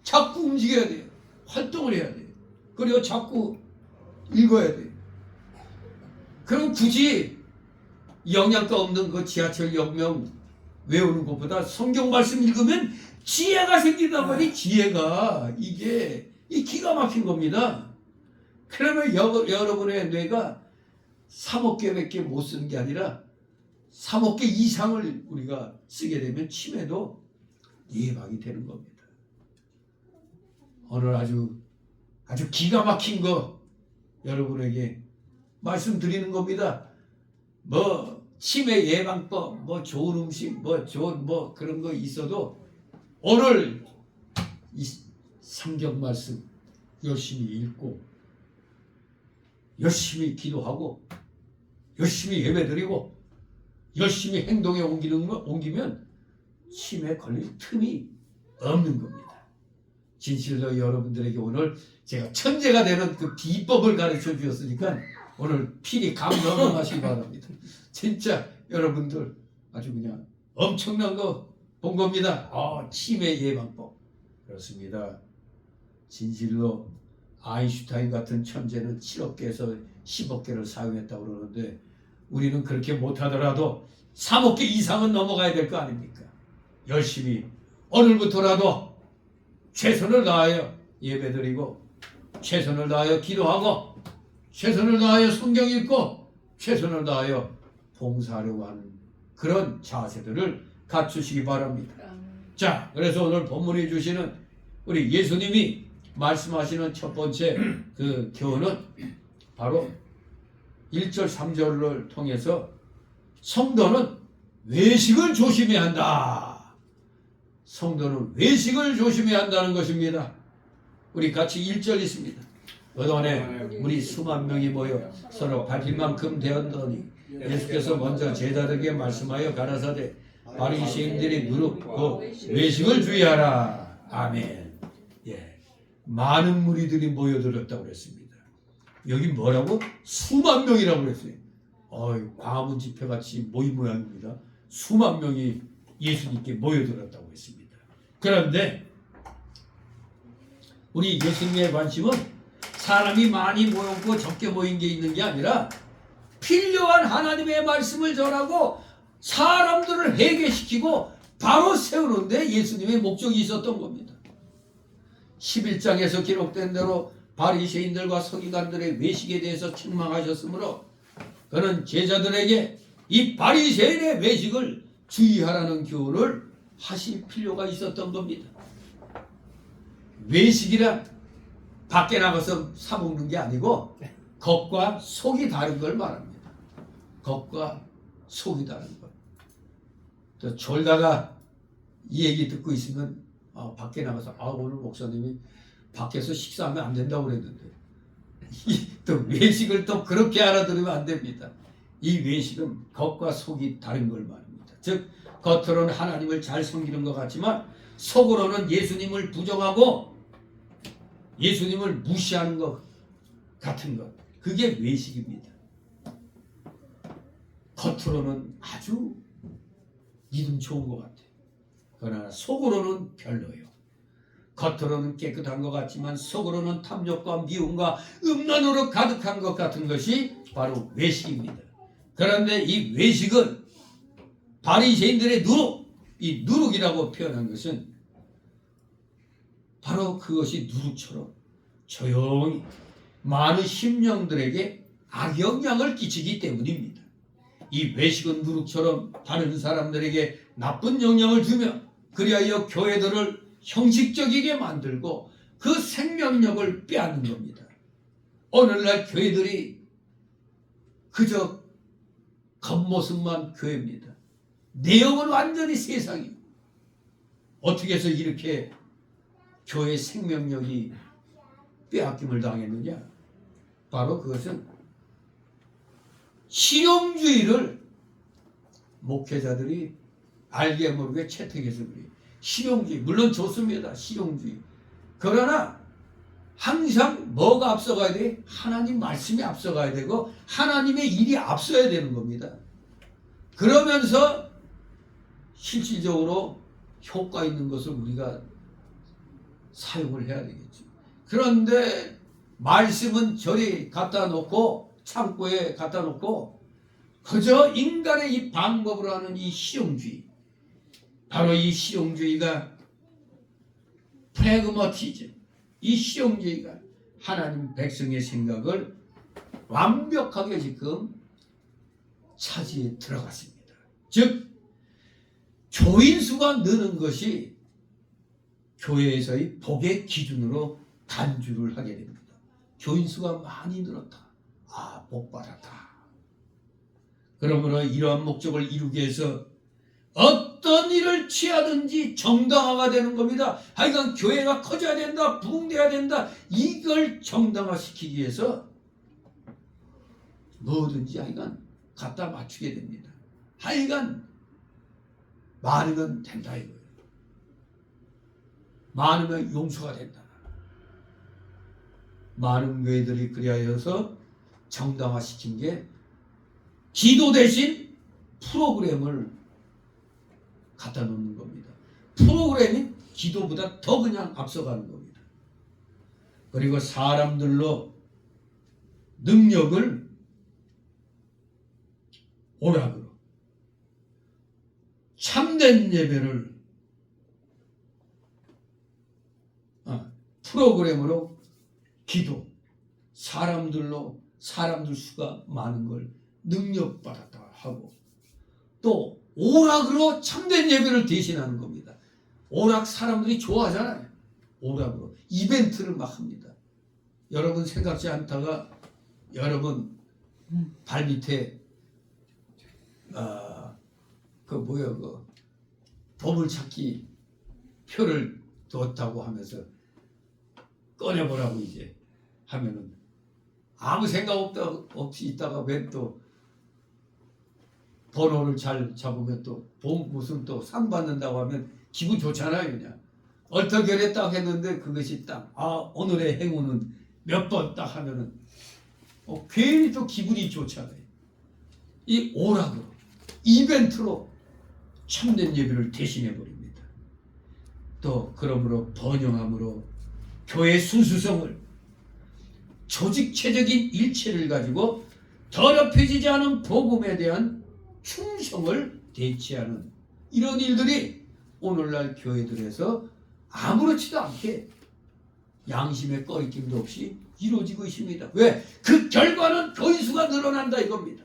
Speaker 1: 자꾸 움직여야 돼요. 활동을 해야 돼요. 그리고 자꾸 읽어야 돼요. 그럼 굳이 영양가 없는 그 지하철 역명 외우는 것보다 성경 말씀 읽으면 지혜가 생긴단 말이에요. 지혜가 이게 기가 막힌 겁니다. 그러면 여러분의 뇌가 3억 개밖에 못 쓰는 게 아니라 3억 개 이상을 우리가 쓰게 되면 치매도 예방이 되는 겁니다. 오늘 아주 기가 막힌 거 여러분에게 말씀드리는 겁니다. 뭐 치매 예방법, 뭐 좋은 음식, 뭐 좋은 뭐 그런 거 있어도 오늘 이 성경 말씀 열심히 읽고 열심히 기도하고 열심히 예배드리고 열심히 행동에 옮기면 치매 걸릴 틈이 없는 겁니다. 진실로 여러분들에게 오늘 제가 천재가 되는 그 비법을 가르쳐 주셨으니까 오늘 필히 감동하시기 바랍니다. 진짜 여러분들 아주 그냥 엄청난 거 본 겁니다. 치매 예방법. 그렇습니다. 진실로 아인슈타인 같은 천재는 7억 개에서 10억 개를 사용했다고 그러는데 우리는 그렇게 못하더라도 3억 개 이상은 넘어가야 될 거 아닙니까? 열심히 오늘부터라도 최선을 다하여 예배드리고 최선을 다하여 기도하고 최선을 다하여 성경 읽고 최선을 다하여 봉사하려고 하는 그런 자세들을 갖추시기 바랍니다. 자, 그래서 오늘 본문이 주시는 우리 예수님이 말씀하시는 첫 번째 그 교훈은 바로 1절 3절을 통해서 성도는 외식을 조심해야 한다. 성도는 외식을 조심해야 한다는 것입니다. 우리 같이 1절 있습니다. 그동안에 우리 수만 명이 모여 서로 밟힐 만큼 되었더니 예수께서 먼저 제자들에게 말씀하여 가라사대 바리새인들이 누룩고 외식을 주의하라. 아멘. 예, 많은 무리들이 모여들었다고 그랬습니다. 여기 뭐라고? 수만 명이라고 그랬어요. 광화문 집회같이 모임 모양입니다. 수만 명이 예수님께 모여들었다고 했습니다. 그런데 우리 예수님의 관심은 사람이 많이 모였고 적게 모인 게 있는 게 아니라 필요한 하나님의 말씀을 전하고 사람들을 회개시키고 바로 세우는 데 예수님의 목적이 있었던 겁니다. 11장에서 기록된 대로 바리새인들과 서기관들의 외식에 대해서 책망하셨으므로 그는 제자들에게 이 바리새인의 외식을 주의하라는 교훈을 하실 필요가 있었던 겁니다. 외식이란 밖에 나가서 사 먹는 게 아니고 겉과 속이 다른 걸 말합니다. 겉과 속이 다른 것. 또 졸다가 이 얘기 듣고 있으면 밖에 나가서 오늘 목사님이 밖에서 식사하면 안 된다고 그랬는데 또 외식을 또 그렇게 알아들으면 안 됩니다. 이 외식은 겉과 속이 다른 걸 말합니다. 즉 겉으로는 하나님을 잘 섬기는 것 같지만 속으로는 예수님을 부정하고 예수님을 무시하는 것 같은 것. 그게 외식입니다. 겉으로는 아주 믿음 좋은 것 같아요. 그러나 속으로는 별로예요. 겉으로는 깨끗한 것 같지만 속으로는 탐욕과 미움과 음란으로 가득한 것 같은 것이 바로 외식입니다. 그런데 이 외식은 바리새인들의 누룩, 이 누룩이라고 표현한 것은 바로 그것이 누룩처럼 조용히 많은 심령들에게 악영향을 끼치기 때문입니다. 이 외식은 누룩처럼 다른 사람들에게 나쁜 영향을 주며 그리하여 교회들을 형식적이게 만들고 그 생명력을 빼앗는 겁니다. 오늘날 교회들이 그저 겉모습만 교회입니다. 내용은 완전히 세상이에요. 어떻게 해서 이렇게 교회의 생명력이 빼앗김을 당했느냐? 바로 그것은 실용주의를 목회자들이 알게 모르게 채택해서 그래요. 실용주의, 물론 좋습니다. 실용주의. 그러나 항상 뭐가 앞서가야 돼? 하나님 말씀이 앞서가야 되고 하나님의 일이 앞서야 되는 겁니다. 그러면서 실질적으로 효과 있는 것을 우리가 사용을 해야 되겠죠. 그런데 말씀은 저리 갖다 놓고 창고에 갖다 놓고 그저 인간의 이 방법으로 하는 이 실용주의, 바로 이 실용주의가 프래그마티즘, 이 실용주의가 하나님 백성의 생각을 완벽하게 지금 차지에 들어갔습니다. 즉 교인 수가 느는 것이 교회에서의 복의 기준으로 간주를 하게 됩니다. 교인 수가 많이 늘었다. 복 받았다. 그러므로 이러한 목적을 이루기 위해서 어떤 일을 취하든지 정당화가 되는 겁니다. 하여간 교회가 커져야 된다, 부흥돼야 된다. 이걸 정당화시키기 위해서 뭐든지 하여간 갖다 맞추게 됩니다. 하여간 많으면 된다 이거예요. 많으면 용서가 된다. 많은 교회들이 그리하여서 정당화시킨 게 기도 대신 프로그램을 갖다 놓는 겁니다. 프로그램이 기도보다 더 그냥 앞서가는 겁니다. 그리고 사람들로 능력을 오락으로 참된 예배를 프로그램으로 기도, 사람들 수가 많은 걸 능력받았다 하고, 또 오락으로 참된 예배를 대신하는 겁니다. 오락 사람들이 좋아하잖아요. 오락으로 이벤트를 막 합니다. 여러분 생각지 않다가 여러분 발 밑에 그 보물찾기 표를 뒀다고 하면서 꺼내보라고 이제 하면은 아무 생각 없이 있다가 왜 또 번호를 잘 잡으면 또 무슨 또 상 받는다고 하면 기분 좋잖아요. 그냥 얼떨결에 딱 했는데 그것이 딱 오늘의 행운은 몇 번 딱 하면은 괜히 또 기분이 좋잖아요. 이 오락으로 이벤트로 참된 예배를 대신해 버립니다. 또 그러므로 번영함으로 교회 순수성을, 조직체적인 일체를 가지고 더럽혀지지 않은 복음에 대한 충성을 대치하는 이런 일들이 오늘날 교회들에서 아무렇지도 않게 양심의 꺼리낌도 없이 이루어지고 있습니다. 왜? 그 결과는 교인 수가 늘어난다 이겁니다.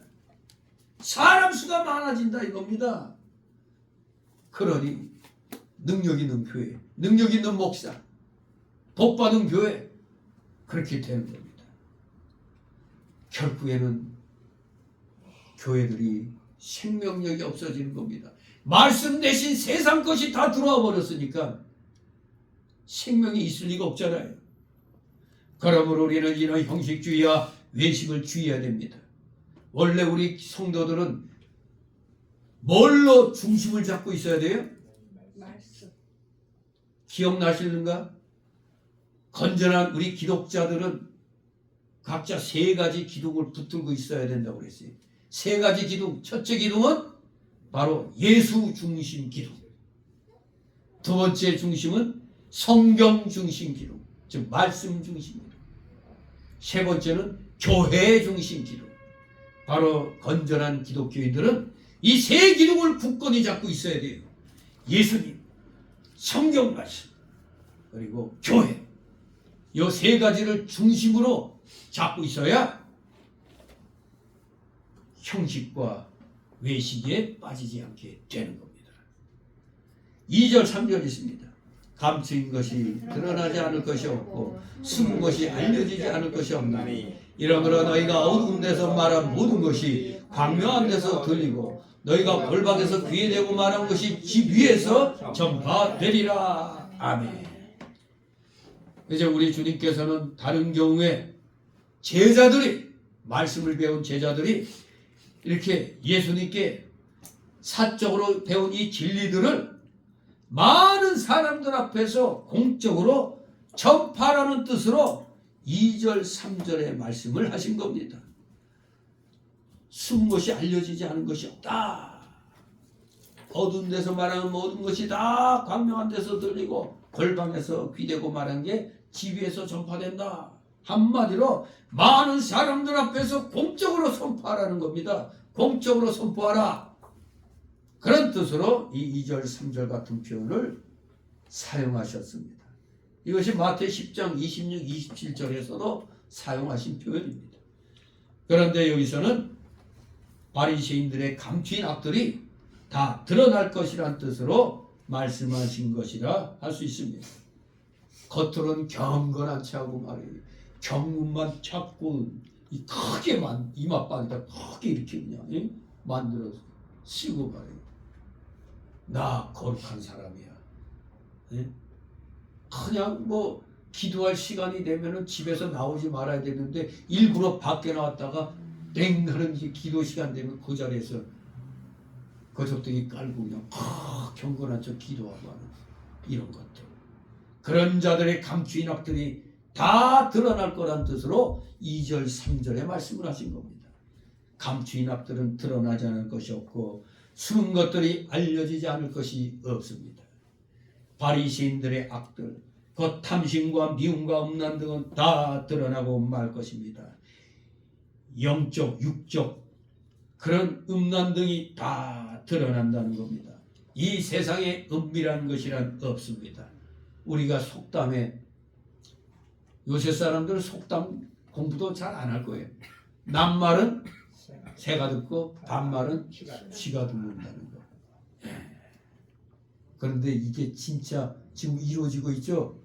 Speaker 1: 사람 수가 많아진다 이겁니다. 그러니 능력 있는 교회, 능력 있는 목사, 복받은 교회, 그렇게 되는 겁니다. 결국에는 교회들이 생명력이 없어지는 겁니다. 말씀 대신 세상 것이 다 들어와 버렸으니까 생명이 있을 리가 없잖아요. 그러므로 우리는 이런 형식주의와 외식을 주의해야 됩니다. 원래 우리 성도들은 뭘로 중심을 잡고 있어야 돼요?
Speaker 3: 말씀.
Speaker 1: 기억나시는가? 건전한 우리 기독자들은 각자 세 가지 기둥을 붙들고 있어야 된다고 그랬어요. 세 가지 기둥. 첫째 기둥은 바로 예수 중심 기둥. 두 번째 중심은 성경 중심 기둥, 즉 말씀 중심 기둥. 세 번째는 교회 중심 기둥. 바로 건전한 기독교인들은 이 세 기둥을 굳건히 잡고 있어야 돼요. 예수님, 성경 말씀, 그리고 교회. 이 세 가지를 중심으로 잡고 있어야 형식과 외식에 빠지지 않게 되는 겁니다. 2절 3절 있습니다. 감추인 것이 드러나지 않을 것이 없고 숨은 것이 알려지지 않을 것이 없나니 이러므로 너희가 어두운 데서 말한 모든 것이 광명한 데서 들리고 너희가 골방에서 귀에 대고 말한 것이 집 위에서 전파되리라. 아멘. 이제 우리 주님께서는 다른 경우에 제자들이, 말씀을 배운 제자들이 이렇게 예수님께 사적으로 배운 이 진리들을 많은 사람들 앞에서 공적으로 전파라는 뜻으로 2절 3절의 말씀을 하신 겁니다. 숨은 것이 알려지지 않은 것이 없다. 어두운 데서 말하는 모든 것이 다 광명한 데서 들리고 골방에서 귀대고 말한 게 지위에서 전파된다. 한마디로 많은 사람들 앞에서 공적으로 선포하라는 겁니다. 공적으로 선포하라. 그런 뜻으로 이 2절 3절 같은 표현을 사용하셨습니다. 이것이 마태 10장 26, 27절에서도 사용하신 표현입니다. 그런데 여기서는 바리새인들의 감추인 악들이 다 드러날 것이란 뜻으로 말씀하신 것이라 할 수 있습니다. 겉으로는 경건한 체하고 말이에요. 경문만 찾고 크게 이마방에다 크게 이렇게 그냥 만들어서 쓰고 말이에요. 나 거룩한 사람이야. 그냥 뭐 기도할 시간이 되면은 집에서 나오지 말아야 되는데 일부러 밖에 나왔다가 하는 기도 시간 되면 그 자리에서 거적대기 깔고 그냥 경건한 척 기도하고 하는 이런 것들. 그런 자들의 감추인 악들이 다 드러날 거란 뜻으로 2절 3절에 말씀을 하신 겁니다. 감추인 악들은 드러나지 않을 것이 없고 숨은 것들이 알려지지 않을 것이 없습니다. 바리새인들의 악들, 곧 탐심과 미움과 음란 등은 다 드러나고 말 것입니다. 영적, 육적 그런 음란 등이 다 드러난다는 겁니다. 이 세상에 은밀한 것이란 없습니다. 우리가 속담에 요새 사람들 속담 공부도 잘 안 할 거예요. 남말은 새가 듣고 반말은 쥐가 듣는다는 거. 그런데 이게 진짜 지금 이루어지고 있죠.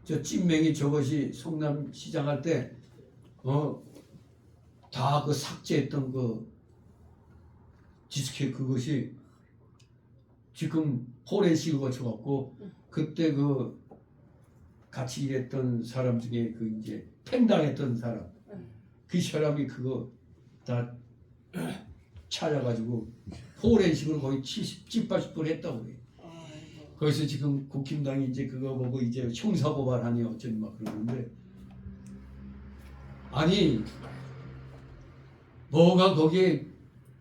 Speaker 1: 저 찐맹이 저것이 성남시장 할 때 다 그 삭제했던 그 디스켓 그것이 지금 포렌식을 거쳐갖고 그때 그 같이 일했던 사람 중에 그 이제 팽당했던 사람 그 사람이 그거 다 찾아가지고 포렌식을 거의 70, 80분 했다고 그래요.
Speaker 3: 아이고.
Speaker 1: 거기서 지금 국힘당이 이제 그거 보고 이제 형사고발하니 어쩌니 막 그러는데 아니 뭐가 거기에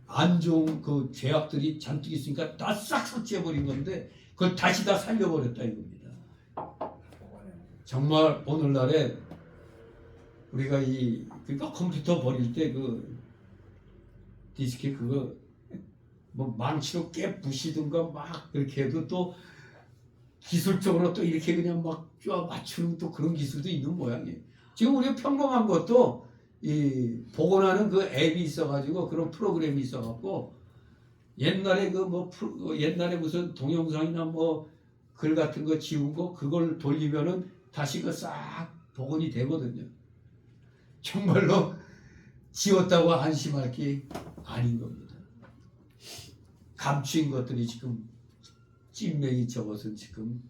Speaker 1: 안 좋은 그 죄악들이 잔뜩 있으니까 다 싹 삭제해버린 건데 그걸 다시 다 살려버렸다 이겁니다. 정말 오늘날에 우리가 그러니까 컴퓨터 버릴 때 그 디스켓 그거 뭐 망치로 깨 부시든가 막 그렇게 해도 또 기술적으로 또 이렇게 그냥 막 쫙 맞추는 또 그런 기술도 있는 모양이에요. 지금 우리가 평범한 것도 이 복원하는 그 앱이 있어가지고 그런 프로그램이 있어갖고 옛날에 옛날에 무슨 동영상이나 뭐 글 같은 거 지운 거 그걸 돌리면은 다시 그 싹 복원이 되거든요. 정말로 지웠다고 안심할 게 아닌 겁니다. 감추인 것들이 지금 찐맹이 저것은 지금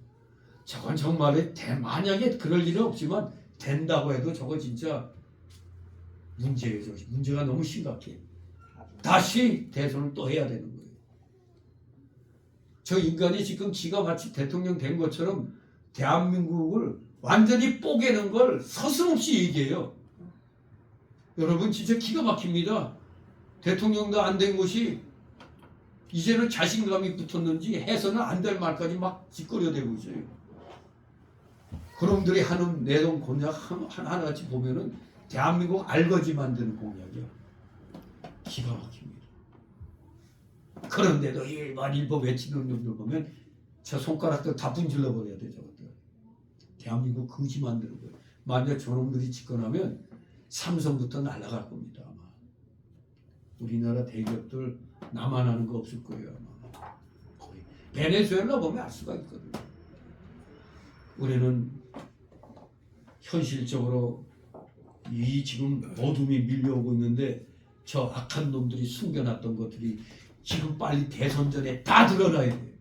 Speaker 1: 저건 정말에 만약에 그럴 일은 없지만 된다고 해도 저거 진짜 문제예요. 문제가 너무 심각해요. 다시 대선을 또 해야 되는 거예요. 저 인간이 지금 지가 마치 대통령 된 것처럼 대한민국을 완전히 뽀개는 걸 서슴없이 얘기해요. 여러분 진짜 기가 막힙니다. 대통령도 안 된 것이 이제는 자신감이 붙었는지 해서는 안 될 말까지 막 짓거려대고 있어요. 그놈들이 하는 내동 공약 하나같이 보면은 대한민국 알거지 만드는 공약이야. 기가 막힙니다. 그런데도 일반일보 외치는 놈들 보면 저 손가락도 다 분질러 버려야 돼 저것들. 대한민국 거지 만드는 거예요. 만약 저놈들이 집권하면 삼성부터 날아갈 겁니다 아마. 우리나라 대기업들 나만 하는 거 없을 거예요 아마. 거의 베네수엘라 보면 알 수가 있거든요. 우리는 현실적으로 이 지금 어둠이 밀려오고 있는데 저 악한 놈들이 숨겨놨던 것들이 지금 빨리 대선 전에 다 드러나야 돼요.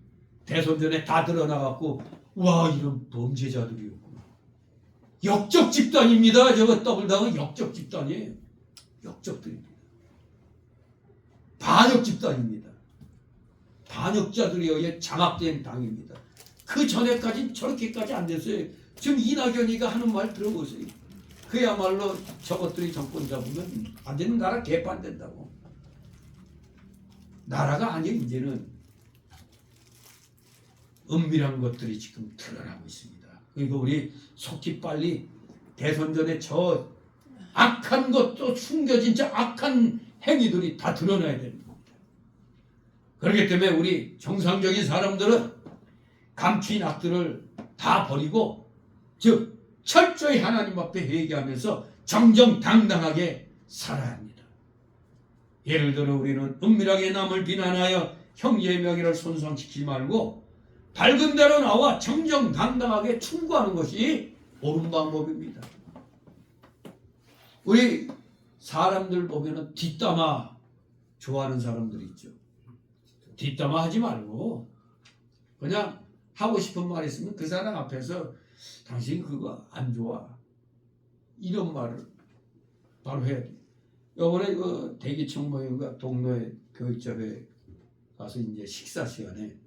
Speaker 1: 대선 전에 다 드러나갖고 와 이런 범죄자들이었구나. 역적 집단입니다. 저거 더블당은 역적 집단이에요. 역적들입니다. 반역 집단입니다. 반역자들에 의해 장악된 당입니다. 그 전에까지 저렇게까지 안 됐어요. 지금 이낙연이가 하는 말 들어보세요. 그야말로 저것들이 정권 잡으면 안 되는 나라 개판된다고. 나라가 아니에요. 이제는 은밀한 것들이 지금 드러나고 있습니다. 그러니까 우리 속히 빨리 대선 전에 저 악한 것도 숨겨진 저 악한 행위들이 다 드러나야 되는 겁니다. 그렇기 때문에 우리 정상적인 사람들은 감추인 악들을 다 버리고 즉 철저히 하나님 앞에 회개하면서 정정당당하게 살아야 합니다. 예를 들어 우리는 은밀하게 남을 비난하여 형제의 명예를 손상시키지 말고 밝은 데로 나와 정정당당하게 충고하는 것이 옳은 방법입니다. 우리 사람들 보면은 뒷담화 좋아하는 사람들이 있죠. 뒷담화 하지 말고 그냥 하고 싶은 말 있으면 그 사람 앞에서 당신 그거 안 좋아 이런 말을 바로 해야 돼. 요번에 그 대기청 모임과 동로에 교육접에 가서 이제 식사 시간에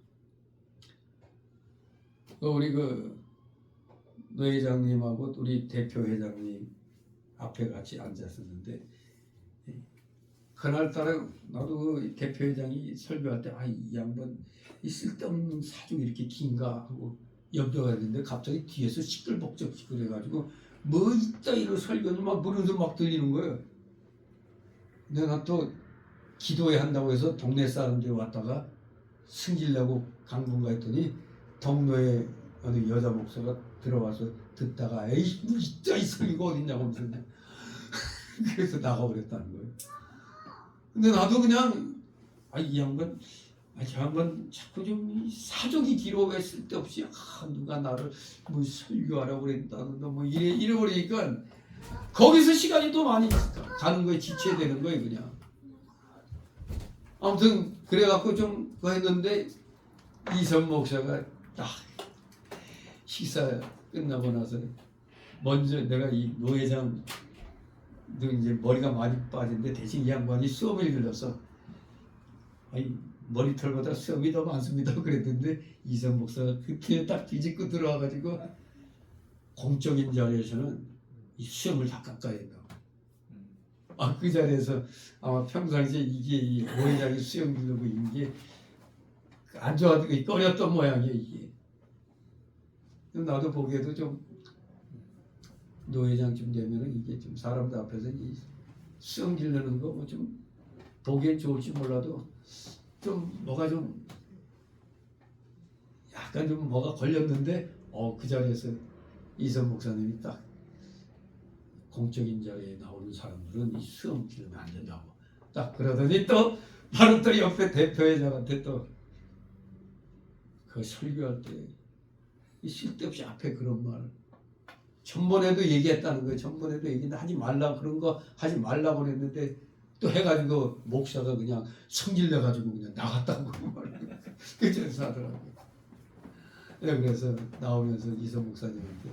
Speaker 1: 우리 그 노 회장님하고 우리 대표 회장님 앞에 같이 앉았었는데 그날따라 나도 그 대표 회장이 설교할 때 이 양반 이 쓸데없는 사족이 이렇게 긴가 하고 염려가 했는데 갑자기 뒤에서 시끌벅적 시끌해가지고 뭐 이따위로 설교는 막 무슨 소리 막 들리는 거예요. 내가 또 기도회 한다고 해서 동네 사람들이 왔다가 승질내고 강분가 했더니 동로에 어느 여자 목사가 들어와서 듣다가 에이 뭐 진짜 이 설교가 어딨냐고 하면서 그래서 나가버렸다는 거예요. 근데 나도 그냥 이 양반 저 양반 자꾸 좀 사족이 길어 왜 쓸데없이 누가 나를 뭐 설교하라고 그랬다는데 뭐 이래버리니까 거기서 시간이 또 많이 가는 거에 지쳐야 되는 거예요 그냥. 아무튼 그래갖고 좀 그거 했는데 이선 목사가 딱 식사 끝나고 나서 먼저 내가 이 노회장도 이제 머리가 많이 빠진데 대신 이 양반이 수업을 들려서 머리털보다 수업이 더 많습니다 그랬는데 이선 목사가 그때 딱 뒤집고 들어와가지고 공적인 자리에서는 이 수염을 다 깎아야 된다고. 그 자리에서 아마 평상시에 이게 이 노회장이 수염 기르고 이게 안 좋아하고 꺼렸던 모양이에요 이게. 나도 보기에도 좀 노회장쯤 되면은 이게 좀 사람들 앞에서 이 수염 기르는 거 뭐 좀 보기엔 좋을지 몰라도 좀 뭐가 좀 약간 좀 뭐가 걸렸는데 그 자리에서 이선 목사님이 딱 공적인 자리에 나오는 사람들은 이 수염 기르면 안 된다고 딱 그러더니 또 바로 또 옆에 대표회장한테 또 그 설교할 때 쓸데없이 앞에 그런 말 전번에도 얘기했다는 거예요. 전번에도 얘기했는데 하지 말라 그런 거 하지 말라고 그랬는데 또 해가지고 목사가 그냥 성질내가지고 그냥 나갔다고 그 저에서 하더라고요. 그래서 나오면서 이선 목사님한테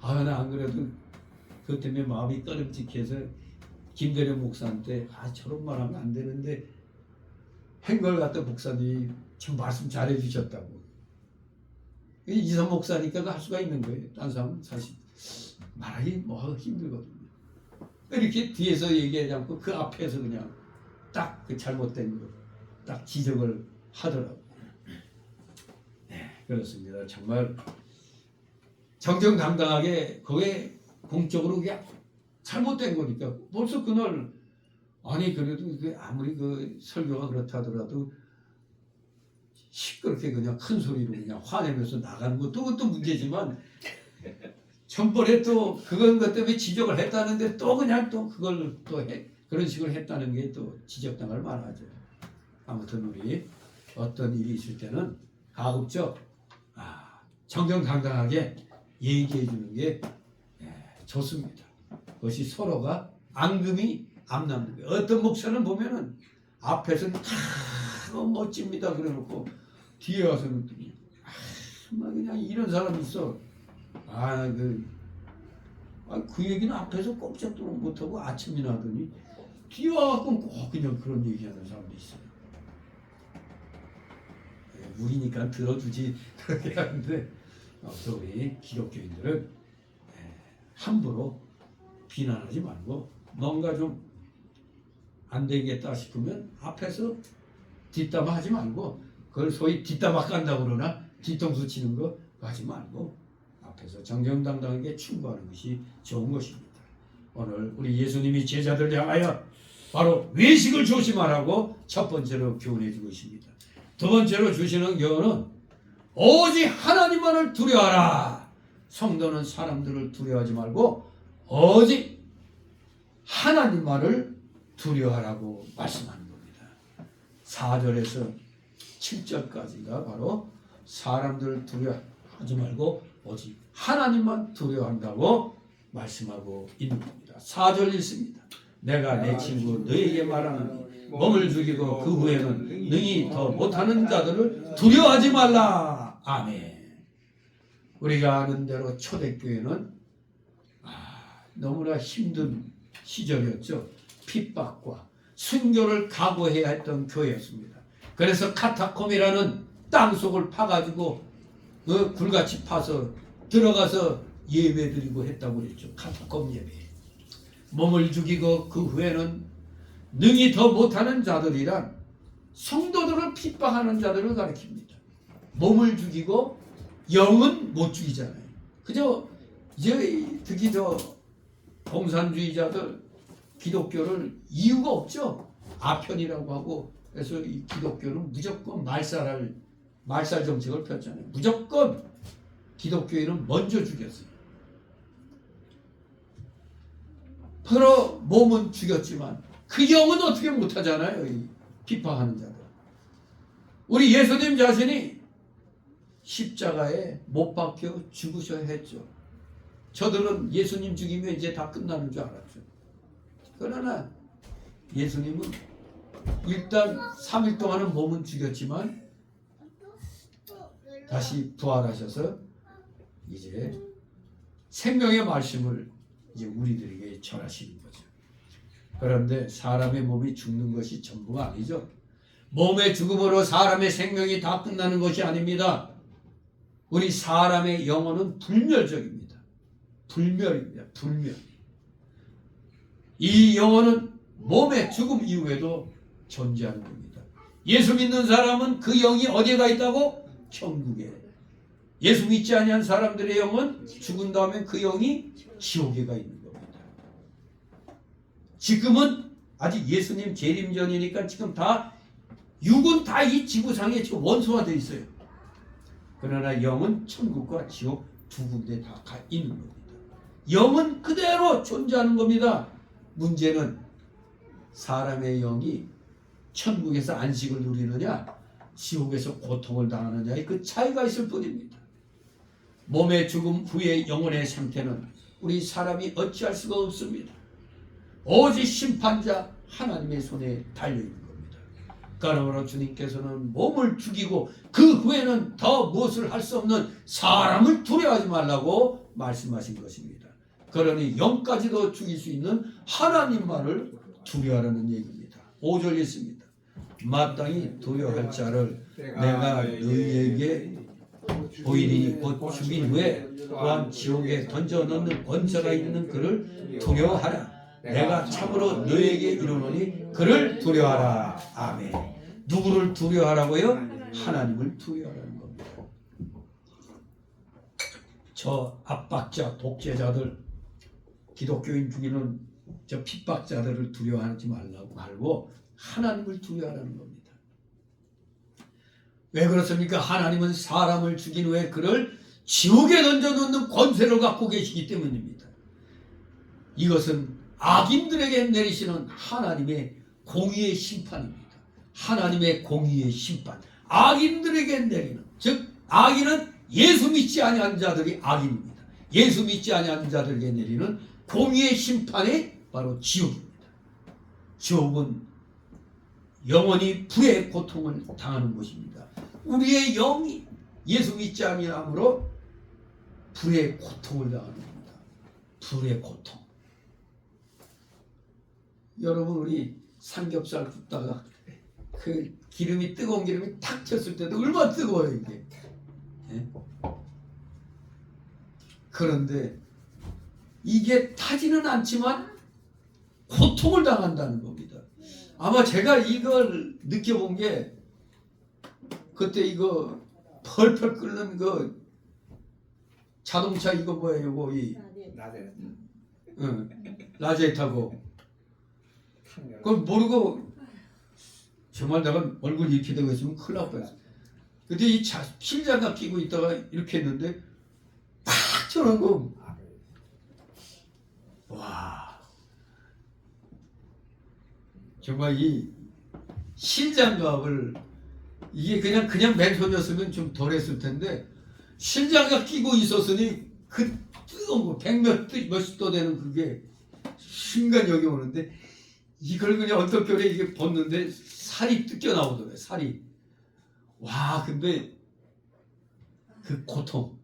Speaker 1: 나 안 그래도 그것 때문에 마음이 꺼림직해서 김대련 목사한테 저런 말 하면 안 되는데 행걸 갖다 목사님이 참 말씀 잘해 주셨다고. 이선 목사니까 할 수가 있는 거예요. 딴 사람은 사실 말하기 뭐 하기 힘들거든요. 이렇게 뒤에서 얘기하지 않고 그 앞에서 그냥 딱 그 잘못된 거 딱 지적을 하더라고요. 네, 그렇습니다. 정말 정정당당하게 그게 공적으로 그게 잘못된 거니까 벌써 그날 그래도 아무리 그 설교가 그렇다 하더라도 시끄럽게 그냥 큰 소리로 그냥 화내면서 나가는 것도 그것도 문제지만 전번에 또 그건 것 때문에 지적을 했다는데 또 그냥 또 그걸 또 그런 식으로 했다는 게 또 지적당할 만하죠. 아무튼 우리 어떤 일이 있을 때는 가급적 정정당당하게 얘기해 주는 게 좋습니다. 그것이 서로가 앙금이 안 남는 거예요. 어떤 목사는 보면은 앞에서는 멋집니다 그래놓고 뒤에 와서는 그냥 이런 사람이 있어. 그 얘기는 앞에서 꼼짝도 못하고 아침이나 하더니 뒤에 와갖고 꼭 그냥 그런 얘기하는 사람도 있어요. 우리니까 들어주지 그렇게 하는데 우리 기독교인들은 함부로 비난하지 말고 뭔가 좀 안 되겠다 싶으면 앞에서 뒷담화 하지 말고 그걸 소위 뒷담화 깐다고 그러나 뒤통수 치는 거 하지 말고 앞에서 정정당당하게 충고하는 것이 좋은 것입니다. 오늘 우리 예수님이 제자들 향하여 바로 외식을 조심하라고 첫 번째로 교훈해 주고 있습니다. 두 번째로 주시는 교훈은 오직 하나님만을 두려워하라. 성도는 사람들을 두려워하지 말고 오직 하나님만을 두려워하라고 말씀하는 겁니다. 4절에서 7절까지가 바로 사람들을 두려워하지 말고 오직 하나님만 두려워한다고 말씀하고 있는 겁니다. 4절 읽습니다. 내가 내 친구 너에게 말하노니 몸을 죽이고 그 후에는 능히 더 못하는 자들을 두려워하지 말라. 아멘. 우리가 아는 대로 초대교회는 너무나 힘든 시절이었죠. 핍박과 순교를 각오해야 했던 교회였습니다. 그래서 카타콤이라는 땅속을 파가지고 굴같이 파서 들어가서 예배드리고 했다고 그랬죠. 카타콤 예배. 몸을 죽이고 그 후에는 능히 더 못하는 자들이란 성도들을 핍박하는 자들을 가리킵니다. 몸을 죽이고 영은 못 죽이잖아요. 그저 이제 특히 공산주의자들 기독교를 이유가 없죠. 아편이라고 하고 그래서 이 기독교는 무조건 말살 정책을 폈잖아요. 무조건 기독교인은 먼저 죽였어요. 바로 몸은 죽였지만 그 영은 어떻게 못하잖아요. 이 비판하는 자들. 우리 예수님 자신이 십자가에 못 박혀 죽으셔야 했죠. 저들은 예수님 죽이면 이제 다 끝나는 줄 알았죠. 그러나 예수님은 일단 3일 동안은 몸은 죽였지만 다시 부활하셔서 이제 생명의 말씀을 이제 우리들에게 전하시는 거죠. 그런데 사람의 몸이 죽는 것이 전부가 아니죠. 몸의 죽음으로 사람의 생명이 다 끝나는 것이 아닙니다. 우리 사람의 영혼은 불멸적입니다. 불멸입니다. 불멸. 이 영혼은 몸의 죽음 이후에도 존재하는 겁니다. 예수 믿는 사람은 그 영이 어디에 가 있다고? 천국에. 예수 믿지 아니한 사람들의 영은 죽은 다음에 그 영이 지옥에 가 있는 겁니다. 지금은 아직 예수님 재림 전이니까 지금 다 육은 다 이 지구상에 지금 원소화되어 있어요. 그러나 영은 천국과 지옥 두 군데 다 가 있는 겁니다. 영은 그대로 존재하는 겁니다. 문제는 사람의 영이 천국에서 안식을 누리느냐 지옥에서 고통을 당하느냐의 그 차이가 있을 뿐입니다. 몸의 죽음 후의 영혼의 상태는 우리 사람이 어찌할 수가 없습니다. 오직 심판자 하나님의 손에 달려있는 겁니다. 그러므로 주님께서는 몸을 죽이고 그 후에는 더 무엇을 할 수 없는 사람을 두려워하지 말라고 말씀하신 것입니다. 그러니 영까지도 죽일 수 있는 하나님만을 두려워하라는 얘기입니다. 5절 있습니다. 마땅히 두려워할 자를 내가 너희에게 보이리니 곧 죽인 후에 또한 지옥에 던져넣는 권세가 있는 그를 두려워하라. 내가 참으로 너희에게 이르노니 그를 두려워하라. 아멘. 누구를 두려워하라고요? 하나님을 두려워하라는 겁니다. 저 압박자, 독재자들, 기독교인 죽이는 저 핍박자들을 두려워하지 말고 하나님을 두려워하라는 겁니다. 왜 그렇습니까? 하나님은 사람을 죽인 후에 그를 지옥에 던져놓는 권세를 갖고 계시기 때문입니다. 이것은 악인들에게 내리시는 하나님의 공의의 심판입니다. 하나님의 공의의 심판. 악인들에게 내리는, 즉 악인은 예수 믿지 아니한 자들이 악인입니다. 예수 믿지 아니한 자들에게 내리는 공의의 심판이 바로 지옥입니다. 지옥은 영원히 불의 고통을 당하는 곳입니다. 우리의 영이 예수 믿지 아니함으로 불의 고통을 당하는 겁니다. 불의 고통. 여러분 우리 삼겹살 굽다가 그 기름이 뜨거운 기름이 탁 쳤을 때도 얼마나 뜨거워요 이게. 예? 그런데 이게 타지는 않지만 고통을 당한다는 겁니다. 아마 제가 이걸 느껴본 게 그때 이거 펄펄 끓는 그 자동차 이거 뭐예요? 이거 이 라제타고 그걸 모르고 정말 내가 얼굴 이렇게 되고 있으면 큰일 날 뻔했어. 근데 이 필장갑 끼고 있다가 이렇게 했는데 팍 저런 거. 와. 정말 이 실장갑을 이게 그냥 맨손이었으면 좀 덜했을 텐데 실장갑 끼고 있었으니 그 뜨거운 거 100몇십 도 되는 그게 순간 여기 오는데 이걸 그냥 어떻게 이게 벗는데 살이 뜯겨 나오더라고요. 살이. 와, 근데 그 고통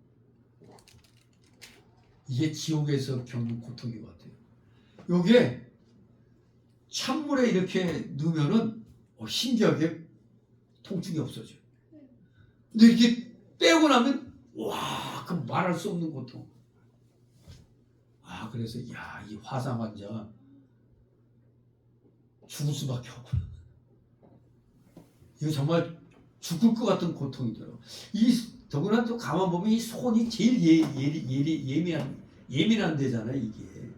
Speaker 1: 이게 지옥에서 겪는 고통인 것 같아요. 요게 찬물에 이렇게 넣으면은 신기하게 통증이 없어져요. 근데 이렇게 빼고 나면 와, 그 말할 수 없는 고통. 아, 그래서 야, 이 화상 환자 죽을 수밖에 없구나. 이거 정말 죽을 것 같은 고통이더라고. 이 더구나 또 가만 보면 이 손이 제일 예민한 데잖아 이게.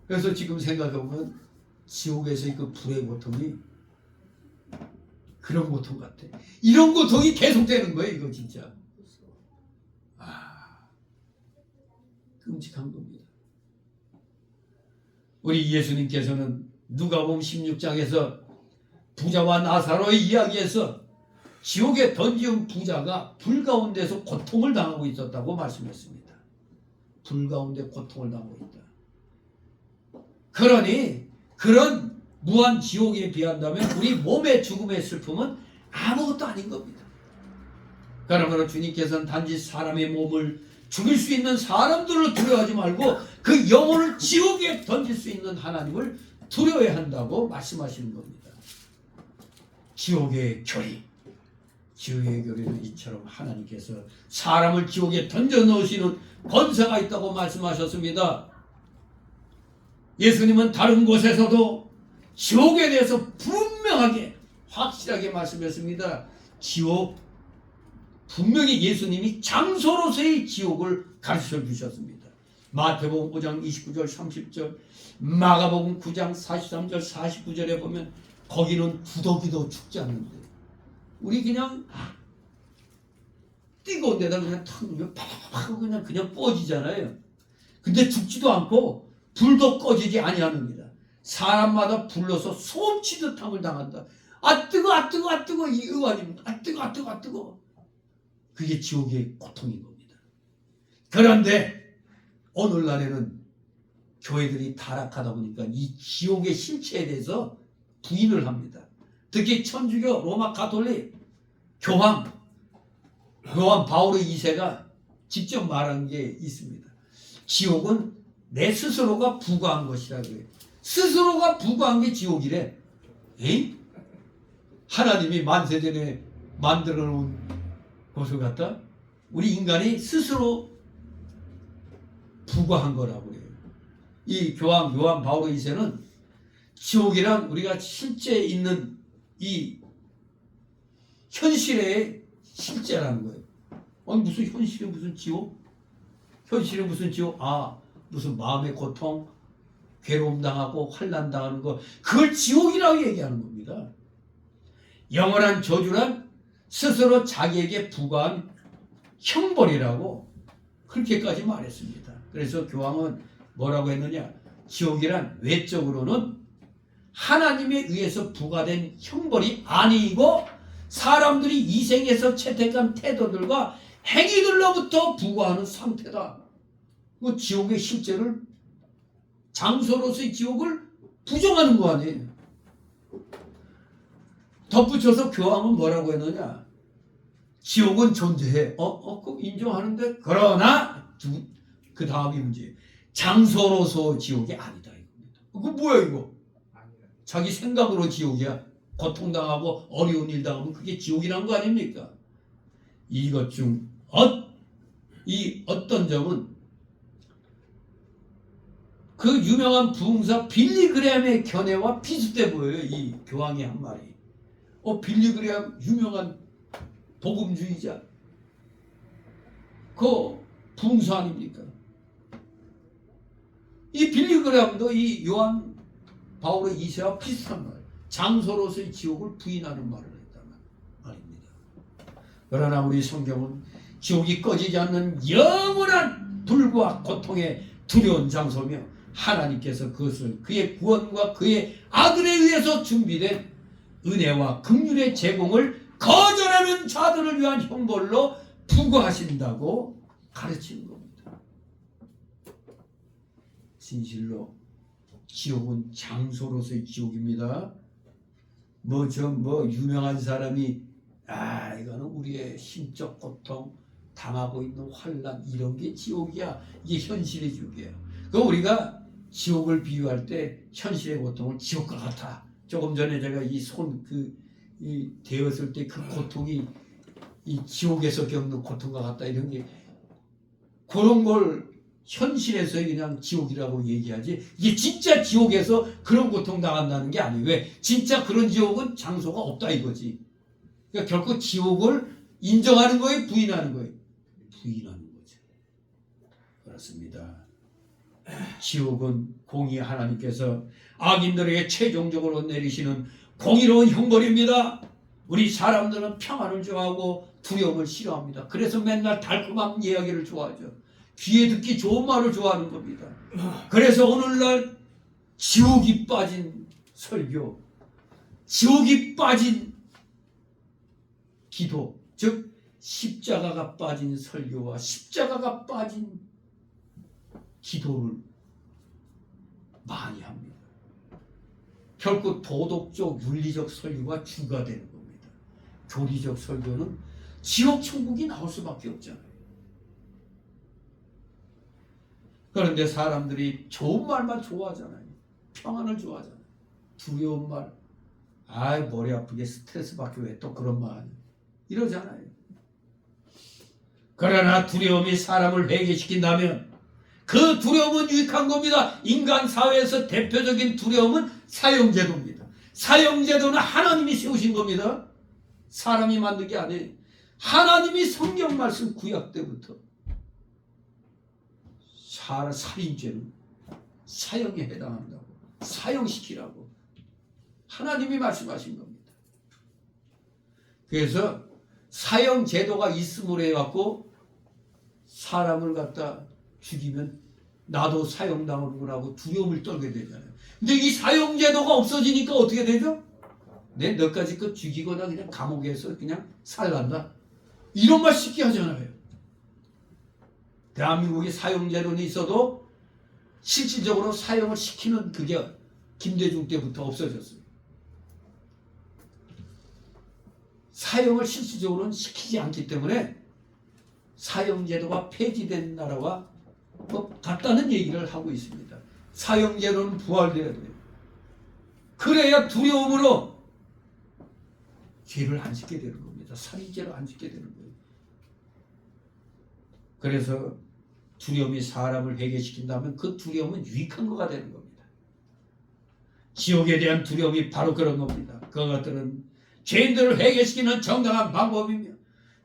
Speaker 1: 그래서 지금 생각해보면 지옥에서의 그 불의 고통이 그런 고통 같아. 이런 고통이 계속되는 거예요 이거 진짜. 아, 끔찍한 겁니다. 우리 예수님께서는 누가복음 16장에서 부자와 나사로의 이야기에서 지옥에 던지운 부자가 불 가운데서 고통을 당하고 있었다고 말씀했습니다. 불 가운데 고통을 당하고 있다. 그러니 그런 무한 지옥에 비한다면 우리 몸의 죽음의 슬픔은 아무것도 아닌 겁니다. 그러므로 주님께서는 단지 사람의 몸을 죽일 수 있는 사람들을 두려워하지 말고 그 영혼을 지옥에 던질 수 있는 하나님을 두려워해야 한다고 말씀하시는 겁니다. 지옥의 교리. 지옥의 교리는 이처럼 하나님께서 사람을 지옥에 던져 넣으시는 권세가 있다고 말씀하셨습니다. 예수님은 다른 곳에서도 지옥에 대해서 분명하게 확실하게 말씀했습니다. 지옥, 분명히 예수님이 장소로서의 지옥을 가르쳐 주셨습니다. 마태복음 5장 29절 30절, 마가복음 9장 43절 49절에 보면 거기는 구더기도 죽지 않는데 우리 그냥 뜨거운 데다 그냥 탁 팍팍 그냥 꺼지잖아요. 근데 죽지도 않고 불도 꺼지지 아니하느니라. 사람마다 불러서 솜치듯함을 당한다. 아 뜨거 아 뜨거 아 뜨거 이 의관입니다. 아 뜨거 아 뜨거 아 뜨거. 그게 지옥의 고통인 겁니다. 그런데 오늘날에는 교회들이 타락하다 보니까 이 지옥의 실체에 대해서 부인을 합니다. 특히 천주교 로마 가톨릭 교황 요한 바오로 2세가 직접 말한 게 있습니다. 지옥은 내 스스로가 부과한 것이라고 해요. 스스로가 부과한 게 지옥이래. 에이? 하나님이 만세전에 만들어 놓은 곳을 갖다 우리 인간이 스스로 부과한 거라고 해요. 이 교황 요한 바오로 2세는 지옥이란 우리가 실제 있는 이 현실의 실제라는 거예요. 아니 무슨 현실이 무슨 지옥? 현실이 무슨 지옥? 아 무슨 마음의 고통, 괴로움 당하고 환난 당하는 거 그걸 지옥이라고 얘기하는 겁니다. 영원한 저주란 스스로 자기에게 부과한 형벌이라고 그렇게까지 말했습니다. 그래서 교황은 뭐라고 했느냐? 지옥이란 외적으로는 하나님에 의해서 부과된 형벌이 아니고 사람들이 이 생에서 채택한 태도들과 행위들로부터 부과하는 상태다. 그 지옥의 실제를 장소로서의 지옥을 부정하는 거 아니에요. 덧붙여서 교황은 뭐라고 했느냐? 지옥은 존재해. 그거 인정하는데 그러나 그 다음이 문제예요. 장소로서 지옥이 아니다 이겁니다. 그거 뭐야 이거? 자기 생각으로 지옥이야. 고통당하고 어려운 일 당하면 그게 지옥이란 거 아닙니까? 이것 중 어떤 점은 그 유명한 부흥사 빌리 그레함의 견해와 비슷해 보여요. 이 교황의 한 말이. 빌리 그레함 유명한 복음주의자. 그 부흥사 아닙니까? 이 빌리 그레함도 이 요한 바오로 2세와 비슷한 말. 장소로서의 지옥을 부인하는 말을 했단 말입니다. 그러나 우리 성경은 지옥이 꺼지지 않는 영원한 불과 고통의 두려운 장소며 하나님께서 그것을 그의 구원과 그의 아들에 의해서 준비된 은혜와 긍휼의 제공을 거절하는 자들을 위한 형벌로 부과하신다고 가르치는 겁니다. 진실로 지옥은 장소로서의 지옥입니다. 유명한 사람이 이거는 우리의 심적 고통 당하고 있는 환난 이런 게 지옥이야. 이게 현실의 지옥이에요. 그 우리가 지옥을 비유할 때 현실의 고통은 지옥과 같아. 조금 전에 제가 이 손 대었을 때 그 고통이 이 지옥에서 겪는 고통과 같다 이런 게 그런 걸 현실에서 그냥 지옥이라고 얘기하지 이게 진짜 지옥에서 그런 고통 당한다는 게 아니에요. 왜? 진짜 그런 지옥은 장소가 없다 이거지. 그러니까 결코 지옥을 인정하는 거예요? 부인하는 거예요? 부인하는 거죠. 그렇습니다. 지옥은 공의 하나님께서 악인들에게 최종적으로 내리시는 공의로운 형벌입니다. 우리 사람들은 평안을 좋아하고 두려움을 싫어합니다. 그래서 맨날 달콤한 이야기를 좋아하죠. 귀에 듣기 좋은 말을 좋아하는 겁니다. 그래서 오늘날 지옥이 빠진 설교, 지옥이 빠진 기도, 즉 십자가가 빠진 설교와 십자가가 빠진 기도를 많이 합니다. 결코 도덕적, 윤리적 설교가 주가 되는 겁니다. 교리적 설교는 지옥 천국이 나올 수밖에 없잖아요. 그런데 사람들이 좋은 말만 좋아하잖아요. 평안을 좋아하잖아요. 두려운 말, 아이 머리 아프게 스트레스 받게 왜 또 그런 말 이러잖아요. 그러나 두려움이 사람을 회개시킨다면 그 두려움은 유익한 겁니다. 인간 사회에서 대표적인 두려움은 사형제도입니다. 사형제도는 하나님이 세우신 겁니다. 사람이 만든 게 아니에요. 하나님이 성경 말씀 구약 때부터 살인죄는 사형에 해당한다고, 사형시키라고 하나님이 말씀하신 겁니다. 그래서 사형제도가 있음으로 해갖고 사람을 갖다 죽이면 나도 사형당하는구나 하고 두려움을 떨게 되잖아요. 근데 이 사형제도가 없어지니까 어떻게 되죠? 내 너까지 그 죽이거나 그냥 감옥에서 그냥 살란다, 이런 말 쉽게 하잖아요. 대한민국에 사형제도는 있어도 실질적으로 사형을 시키는 그게 김대중 때부터 없어졌어요. 사형을 실질적으로는 시키지 않기 때문에 사형제도가 폐지된 나라와 같다는 얘기를 하고 있습니다. 사형제도는 부활돼야 돼요. 그래야 두려움으로 죄를 안 짓게 되는 겁니다. 살인죄를 안 짓게 되는 거예요. 그래서 두려움이 사람을 회개시킨다면 그 두려움은 유익한 거가 되는 겁니다. 지옥에 대한 두려움이 바로 그런 겁니다. 그것들은 죄인들을 회개시키는 정당한 방법이며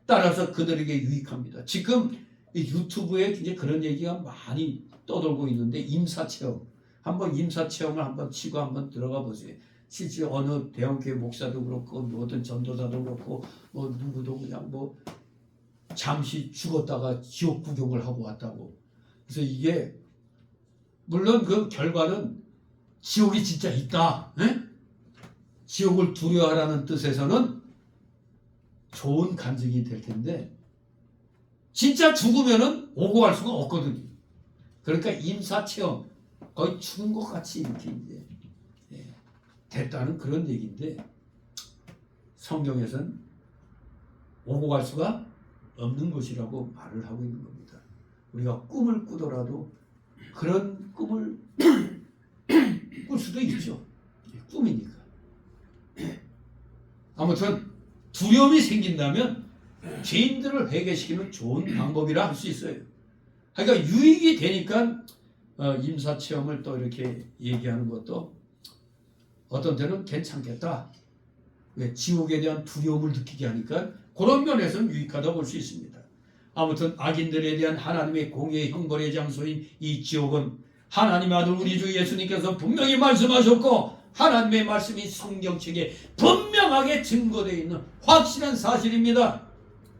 Speaker 1: 따라서 그들에게 유익합니다. 지금 유튜브에 이제 그런 얘기가 많이 떠돌고 있는데, 임사체험, 한번 임사체험을 한번 치고 한번 들어가 보세요. 실제 어느 대형교회 목사도 그렇고 어떤 전도사도 그렇고 누구도 그냥 잠시 죽었다가 지옥 구경을 하고 왔다고. 그래서 이게 물론 그 결과는 지옥이 진짜 있다, 지옥을 두려워하라는 뜻에서는 좋은 간증이 될 텐데 진짜 죽으면은 오고 갈 수가 없거든요. 그러니까 임사체험, 거의 죽은 것 같이 이렇게 이제 됐다는 그런 얘기인데, 성경에서는 오고 갈 수가 없는 것이라고 말을 하고 있는 겁니다. 우리가 꿈을 꾸더라도 그런 꿈을 꿀 수도 있죠. 꿈이니까. 아무튼 두려움이 생긴다면 죄인들을 회개시키는 좋은 방법이라 할 수 있어요. 그러니까 유익이 되니까 임사체험을 또 이렇게 얘기하는 것도 어떤 때는 괜찮겠다. 왜? 지옥에 대한 두려움을 느끼게 하니까 그런 면에서는 유익하다고 볼 수 있습니다. 아무튼 악인들에 대한 하나님의 공의의 형벌의 장소인 이 지옥은 하나님 아들 우리 주 예수님께서 분명히 말씀하셨고 하나님의 말씀이 성경책에 분명하게 증거되어 있는 확실한 사실입니다.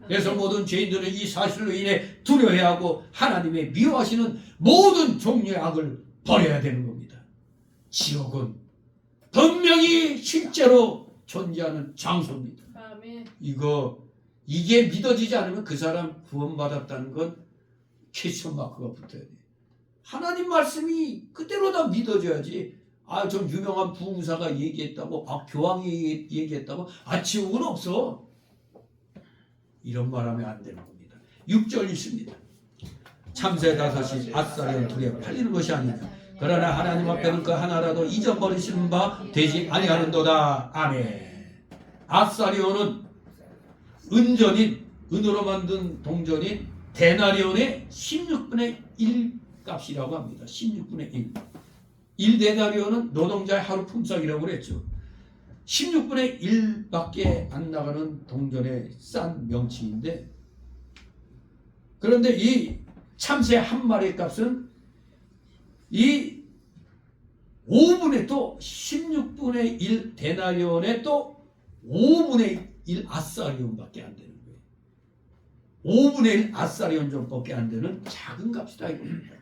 Speaker 1: 그래서 모든 죄인들은 이 사실로 인해 두려워해야 하고 하나님의 미워하시는 모든 종류의 악을 버려야 되는 겁니다. 지옥은 분명히 실제로 존재하는 장소입니다.
Speaker 3: 아멘.
Speaker 1: 이게 믿어지지 않으면 그 사람 구원받았다는 건 퀘스천 마크가 붙어야 돼. 하나님 말씀이 그대로 다 믿어져야지. 좀 유명한 부흥사가 얘기했다고, 교황이 얘기했다고, 지옥은 없어, 이런 말하면 안 되는 겁니다. 6절 있습니다. 참새 다섯이 아사리온 둘에 팔리는 것이 아니냐. 그러나 하나님 앞에는 그 하나라도 잊어버리시는 바 되지 아니하는도다. 아멘. 아사리온은 은전인, 은으로 만든 동전인 데나리온의 16분의 1 값이라고 합니다. 16분의 1. 1데나리온은 노동자의 하루 품삯이라고 그랬죠. 16분의 1밖에 안 나가는 동전의 싼 명칭인데, 그런데 이 참새 한 마리의 값은 이 5분의 또 16분의 1 데나리온의 또 5분의 1 아사리온밖에 안 되는 거예요. 5분의 1 아사리온 정도밖에 안 되는 작은 값이다 이겁니다.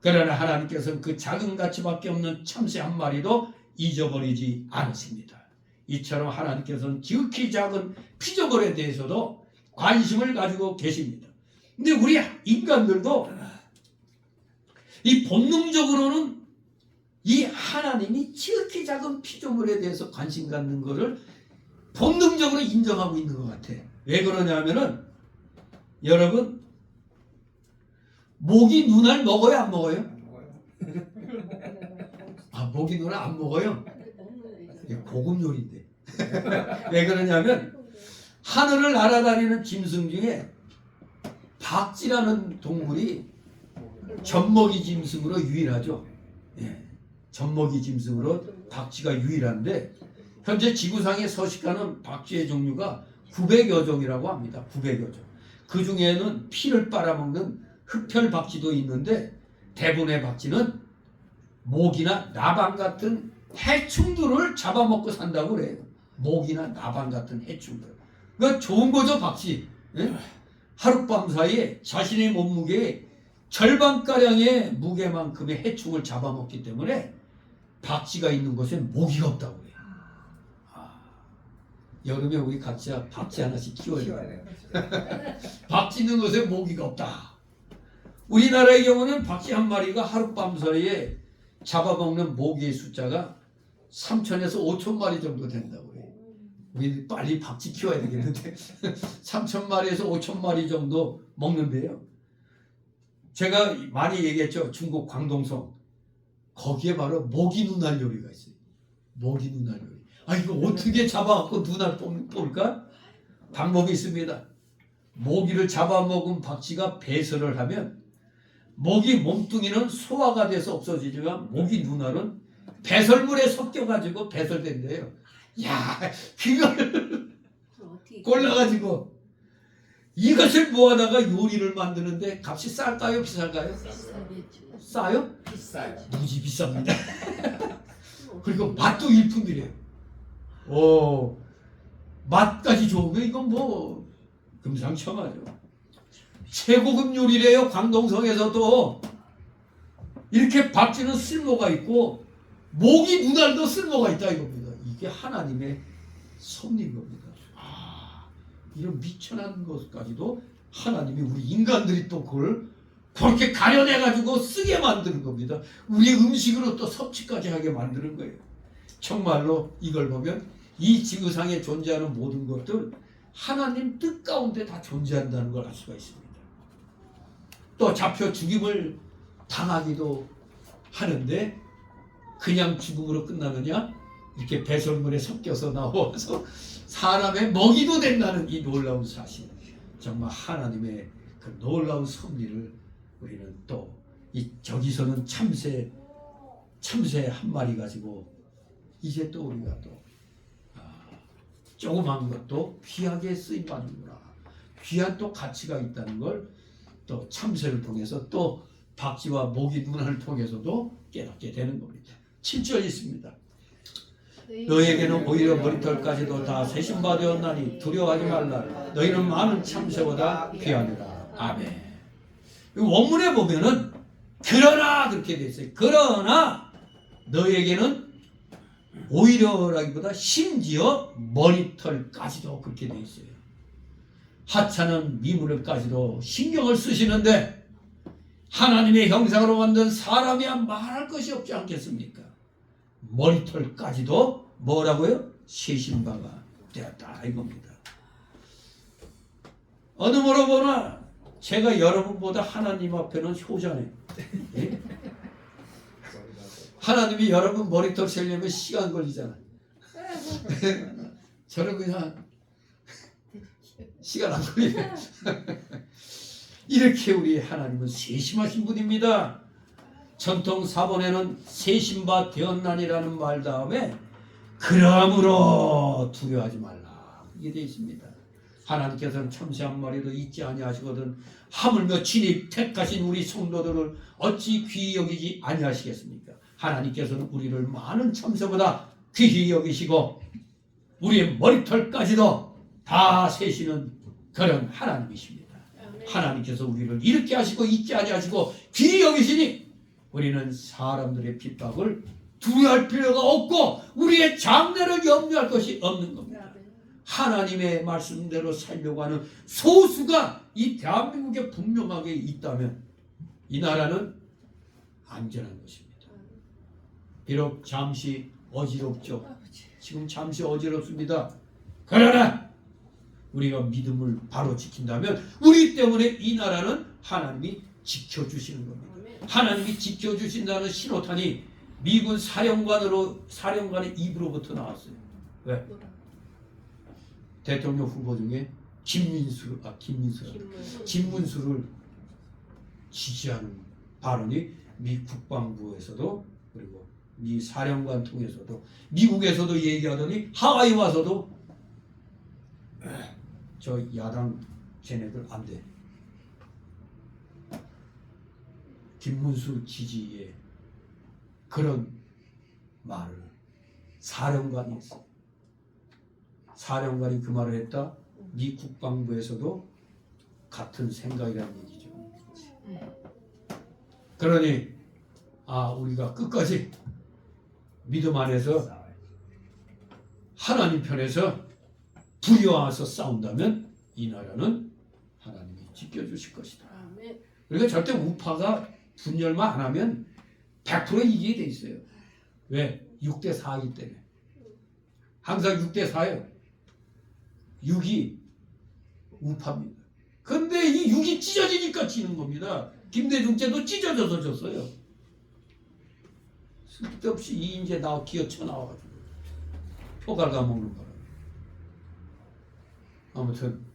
Speaker 1: 그러나 하나님께서는 그 작은 가치밖에 없는 참새 한 마리도 잊어버리지 않으십니다. 이처럼 하나님께서는 지극히 작은 피조물에 대해서도 관심을 가지고 계십니다. 근데 우리 인간들도 이 본능적으로는 이 하나님이 지극히 작은 피조물에 대해서 관심 갖는 것을 본능적으로 인정하고 있는 것 같아요. 왜 그러냐면은 여러분 모기 눈알 먹어요 안 먹어요? 아 모기 눈알 안 먹어요? 이게 고급 요리인데 왜 그러냐면 하늘을 날아다니는 짐승 중에 박쥐라는 동물이 젖먹이 짐승으로 유일하죠. 예, 젖먹이 짐승으로 박쥐가 유일한데 현재 지구상에 서식하는 박쥐의 종류가 900여 종이라고 합니다. 900여 종. 그 중에는 피를 빨아먹는 흡혈 박쥐도 있는데 대부분의 박쥐는 모기나 나방 같은 해충들을 잡아먹고 산다고 그래요. 모기나 나방 같은 해충들. 그러니까 좋은 거죠, 박쥐. 예? 하룻밤 사이에 자신의 몸무게의 절반가량의 무게만큼의 해충을 잡아먹기 때문에 박쥐가 있는 곳에 모기가 없다고 그래요. 여름에 우리 각자 박쥐 하나씩 키워야 돼요. 박쥐 있는 곳에 모기가 없다. 우리나라의 경우는 박쥐 한 마리가 하룻밤 사이에 잡아먹는 모기의 숫자가 3,000에서 5,000 마리 정도 된다고 해요. 우리 빨리 박쥐 키워야 되겠는데 3,000마리에서 5,000 마리 정도 먹는데요. 제가 많이 얘기했죠. 중국 광동성. 거기에 바로 모기 눈알 요리가 있어요. 모기 눈알 요리. 아 이거 어떻게 잡아갖고 눈알 뽑을까? 방법이 있습니다. 모기를 잡아먹은 박쥐가 배설을 하면 모기 몸뚱이는 소화가 돼서 없어지지만 모기 눈알은 배설물에 섞여가지고 배설된대요. 야 그걸 골라가지고 이것을 모아다가 요리를 만드는데 값이 쌀까요? 비쌀까요? 싸요?
Speaker 2: 비싸요.
Speaker 1: 무지 비쌉니다. 그리고 맛도 일품이래요. 오, 맛까지 좋으면 이건 뭐 금상첨화죠. 최고급 요리래요. 광동성에서도 이렇게 박쥐는 쓸모가 있고 모기 눈알도 쓸모가 있다 이겁니다. 이게 하나님의 섭리인 겁니다. 아, 이런 미천한 것까지도 하나님이 우리 인간들이 또 그걸 그렇게 가려내가지고 쓰게 만드는 겁니다. 우리 음식으로 또 섭취까지 하게 만드는 거예요. 정말로 이걸 보면 이 지구상에 존재하는 모든 것들 하나님 뜻 가운데 다 존재한다는 걸 알 수가 있습니다. 또 잡혀 죽임을 당하기도 하는데 그냥 죽음으로 끝나느냐? 이렇게 배설물에 섞여서 나와서 사람의 먹이도 된다는 이 놀라운 사실. 정말 하나님의 그 놀라운 섭리를 우리는 또 이 저기서는 참새 한 마리 가지고 이제 또 우리가 또 조그만 것도 귀하게 쓰임받는구나. 귀한 또 가치가 있다는 걸 또 참새를 통해서 또 박쥐와 모기 눈알을 통해서도 깨닫게 되는 겁니다. 7절 있습니다. 너에게는 오히려 머리털까지도 다 세신바 되었나니 두려워하지 말라. 너희는 많은 참새보다 귀하니라. 아멘. 원문에 보면은 그러나 그렇게 돼 있어요. 그러나 너에게는 오히려라기보다 심지어 머리털까지도 그렇게 돼 있어요. 하찮은 미물까지도 신경을 쓰시는데 하나님의 형상으로 만든 사람이야 말할 것이 없지 않겠습니까? 머리털까지도 뭐라고요? 세신바가 되었다 이겁니다. 어느 뭐로 보나 제가 여러분보다 하나님 앞에는 효자네요. 예? 하나님이 여러분 머리털 세려면 시간 걸리잖아. 저는 그냥 시간 안 걸리네. 이렇게 우리 하나님은 세심하신 분입니다. 전통 사본에는 세심바 되었나니라는 말 다음에 그러므로 두려워하지 말라 이게 되어 있습니다. 하나님께서는 참새 한 마리도 잊지 아니하시거든 하물며 친히 택하신 우리 성도들을 어찌 귀히 여기지 아니하시겠습니까? 하나님께서는 우리를 많은 참새보다 귀히 여기시고 우리의 머리털까지도 다 세시는 그런 하나님이십니다. 하나님께서 우리를 이렇게 하시고 잊지 아니하시고 귀히 여기시니 우리는 사람들의 핍박을 두려워할 필요가 없고 우리의 장래를 염려할 것이 없는 겁니다. 하나님의 말씀대로 살려고 하는 소수가 이 대한민국에 분명하게 있다면 이 나라는 안전한 것입니다. 비록 잠시 어지럽죠. 지금 잠시 어지럽습니다. 그러나 우리가 믿음을 바로 지킨다면 우리 때문에 이 나라는 하나님이 지켜주시는 겁니다. 하나님이 지켜주신다는 신호탄이 미군 사령관의 입으로부터 나왔어요. 왜? 대통령 후보 중에 김문수를 지지하는 발언이 미 국방부에서도 그리고 미 사령관 통해서도 미국에서도 얘기하더니 하와이 와서도 저 야당 쟤네들 안 돼. 김문수 지지에 그런 말을 사령관이 했어요. 사령관이 그 말을 했다. 미 국방부에서도 같은 생각이라는 얘기죠. 그러니 우리가 끝까지 믿음 안에서 하나님 편에서 두려워서 싸운다면 이 나라는 하나님이 지켜주실 것이다. 그러니까 절대 우파가 분열만 안 하면 100% 이기게 돼 있어요. 왜? 6대 4이기 때문에. 항상 6대 4예요. 6이 우파입니다. 근데 이 6이 찢어지니까 지는 겁니다. 김대중제도 찢어져서 졌어요. 쓸데없이 이인재 기어쳐 나와가지고 표 갉아먹는 거라. 아무튼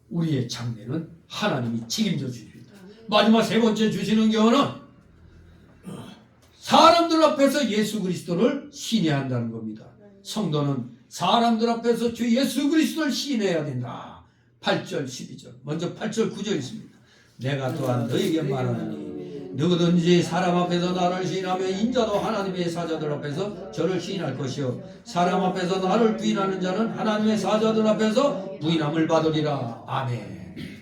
Speaker 1: 우리의 장래는 하나님이 책임져 주십니다. 마지막 세 번째 주시는 경우는 사람들 앞에서 예수 그리스도를 시인해야 한다는 겁니다. 성도는 사람들 앞에서 주 예수 그리스도를 시인해야 된다. 8절 12절 먼저 8절 9절 있습니다. 내가 또한 너에게 말하노니 누구든지 사람 앞에서 나를 시인하며 인자도 하나님의 사자들 앞에서 저를 시인할 것이요 사람 앞에서 나를 부인하는 자는 하나님의 사자들 앞에서 부인함을 받으리라. 아멘.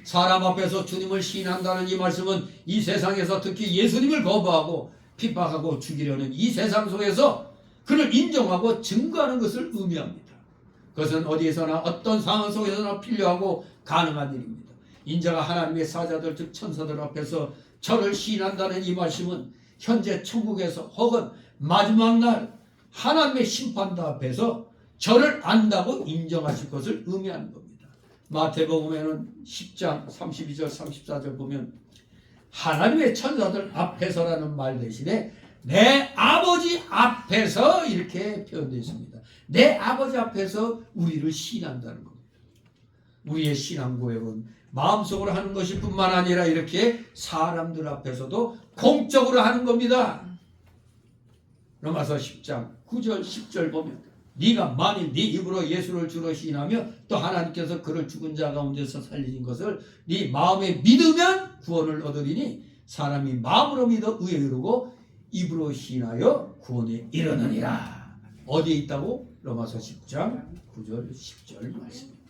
Speaker 1: 사람 앞에서 주님을 시인한다는 이 말씀은 이 세상에서 특히 예수님을 거부하고 핍박하고 죽이려는 이 세상 속에서 그를 인정하고 증거하는 것을 의미합니다. 그것은 어디에서나 어떤 상황 속에서나 필요하고 가능한 일입니다. 인자가 하나님의 사자들 즉 천사들 앞에서 저를 시인한다는 이 말씀은 현재 천국에서 혹은 마지막 날 하나님의 심판대 앞에서 저를 안다고 인정하실 것을 의미하는 겁니다. 마태복음에는 10장 32절 34절 보면 하나님의 천사들 앞에서라는 말 대신에 내 아버지 앞에서 이렇게 표현되어 있습니다. 내 아버지 앞에서 우리를 시인한다는 겁니다. 우리의 신앙 고백은 마음속으로 하는 것일 뿐만 아니라 이렇게 사람들 앞에서도 공적으로 하는 겁니다. 로마서 10장 9절 10절 보면 네가 만일 네 입으로 예수를 주로 시인하며 또 하나님께서 그를 죽은 자 가운데서 살리신 것을 네 마음에 믿으면 구원을 얻으리니 사람이 마음으로 믿어 의에 이르고 입으로 시인하여 구원에 이르느니라. 어디에 있다고? 로마서 10장 9절 10절 말씀입니다.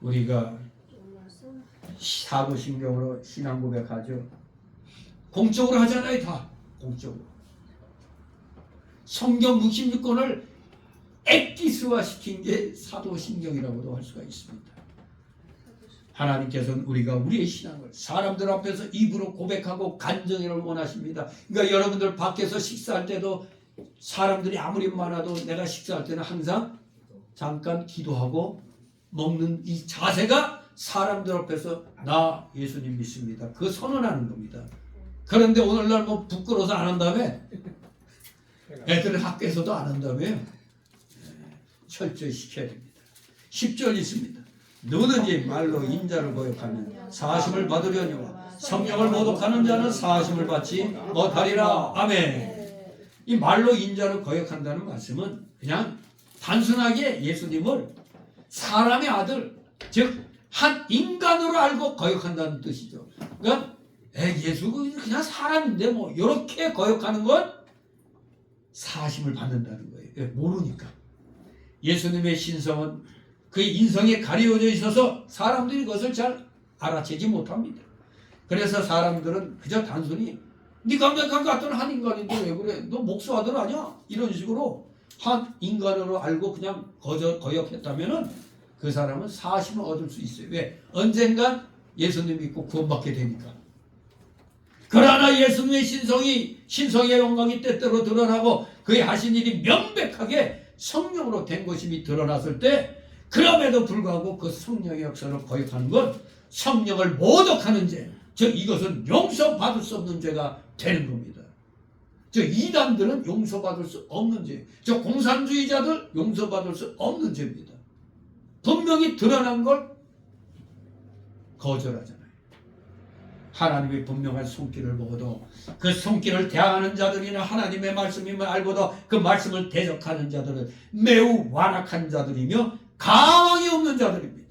Speaker 1: 우리가 사도신경으로 신앙 고백하죠. 공적으로 하잖아요. 다 공적으로. 성경 66권을 엑기스화시킨 게 사도신경이라고도 할 수가 있습니다. 하나님께서는 우리가 우리의 신앙을 사람들 앞에서 입으로 고백하고 간증을 원하십니다. 그러니까 여러분들 밖에서 식사할 때도 사람들이 아무리 많아도 내가 식사할 때는 항상 잠깐 기도하고 먹는 이 자세가 사람들 앞에서 나 예수님 믿습니다. 그 선언하는 겁니다. 그런데 오늘날 뭐 부끄러워서 안 한다며 애들 학교에서도 안 한다며 철저히 시켜야 됩니다. 10절 있습니다. 누구든지 말로 인자를 거역하면 사하심을 받으려니와 성령을 모독하는 자는 사하심을 받지 못하리라. 아멘. 이 말로 인자를 거역한다는 말씀은 그냥 단순하게 예수님을 사람의 아들, 즉 한 인간으로 알고 거역한다는 뜻이죠. 그러니까 예수는 그냥 사람인데 뭐 이렇게 거역하는 건 사심을 받는다는 거예요. 모르니까. 예수님의 신성은 그의 인성에 가려져 있어서 사람들이 그것을 잘 알아채지 못합니다. 그래서 사람들은 그저 단순히 네가 내가 같은 한 인간인데 왜 그래? 너 목수 아들 아니야? 이런 식으로 한 인간으로 알고 그냥 거역했다면은 그 사람은 사심을 얻을 수 있어요. 왜? 언젠간 예수님 믿고 구원받게 되니까. 그러나 예수님의 신성의 영광이 때때로 드러나고 그의 하신 일이 명백하게 성령으로 된 것임이 드러났을 때 그럼에도 불구하고 그 성령의 역사를 거역하는 건 성령을 모독하는 죄, 즉 이것은 용서받을 수 없는 죄가 되는 겁니다. 저 이단들은 용서받을 수 없는 죄, 저 공산주의자들 용서받을 수 없는 죄입니다. 분명히 드러난 걸 거절하잖아요. 하나님의 분명한 손길을 보고도 그 손길을 대항하는 자들이나 하나님의 말씀임을 알고도 그 말씀을 대적하는 자들은 매우 완악한 자들이며 가망이 없는 자들입니다.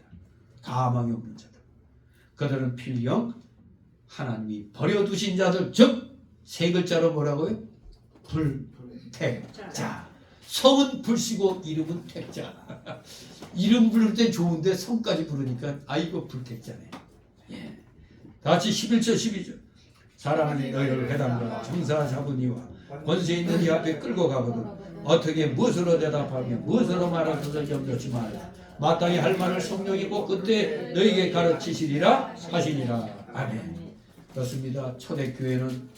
Speaker 1: 가망이 없는 자들. 그들은 필경 하나님이 버려두신 자들, 즉 세 글자로 뭐라고요? 불택자. 성은 불씨고 이름은 택자. 이름 부를 땐 좋은데 성까지 부르니까 아이고 불택자네. 예. 같이 11절 12절. 사랑하는 너희를 회당과 정사 잡으니와 권세 있는 이 앞에 끌고 가거든 어떻게 무엇으로 대답하며 무엇으로 말할 것을 염려치 말라. 마땅히 할 말을 성령이 곧 그때 너희에게 가르치시리라 하시니라. 아멘. 그렇습니다. 초대교회는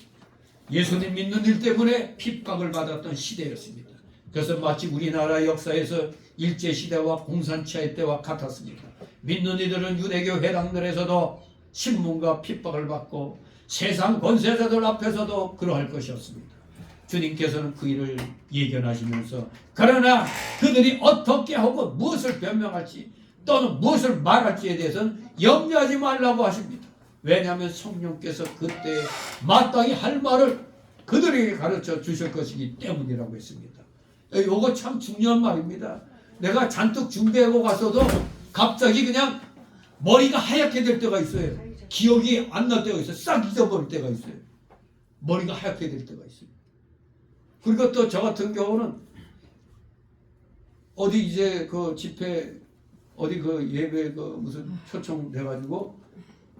Speaker 1: 예수님 믿는 일 때문에 핍박을 받았던 시대였습니다. 그래서 마치 우리나라 역사에서 일제시대와 공산치하 때와 같았습니다. 믿는 이들은 유대교 회당들에서도 신문과 핍박을 받고 세상 권세자들 앞에서도 그러할 것이었습니다. 주님께서는 그 일을 예견하시면서 그러나 그들이 어떻게 하고 무엇을 변명할지 또는 무엇을 말할지에 대해서는 염려하지 말라고 하십니다. 왜냐하면 성령께서 그때 마땅히 할 말을 그들에게 가르쳐 주실 것이기 때문이라고 했습니다. 이거 참 중요한 말입니다. 내가 잔뜩 준비하고 갔어도 갑자기 그냥 머리가 하얗게 될 때가 있어요. 기억이 안 날 때가 있어요. 싹 잊어버릴 때가 있어요. 머리가 하얗게 될 때가 있어요. 그리고 또 저 같은 경우는 어디 이제 그 집회 어디 그 예배 그 무슨 초청 돼가지고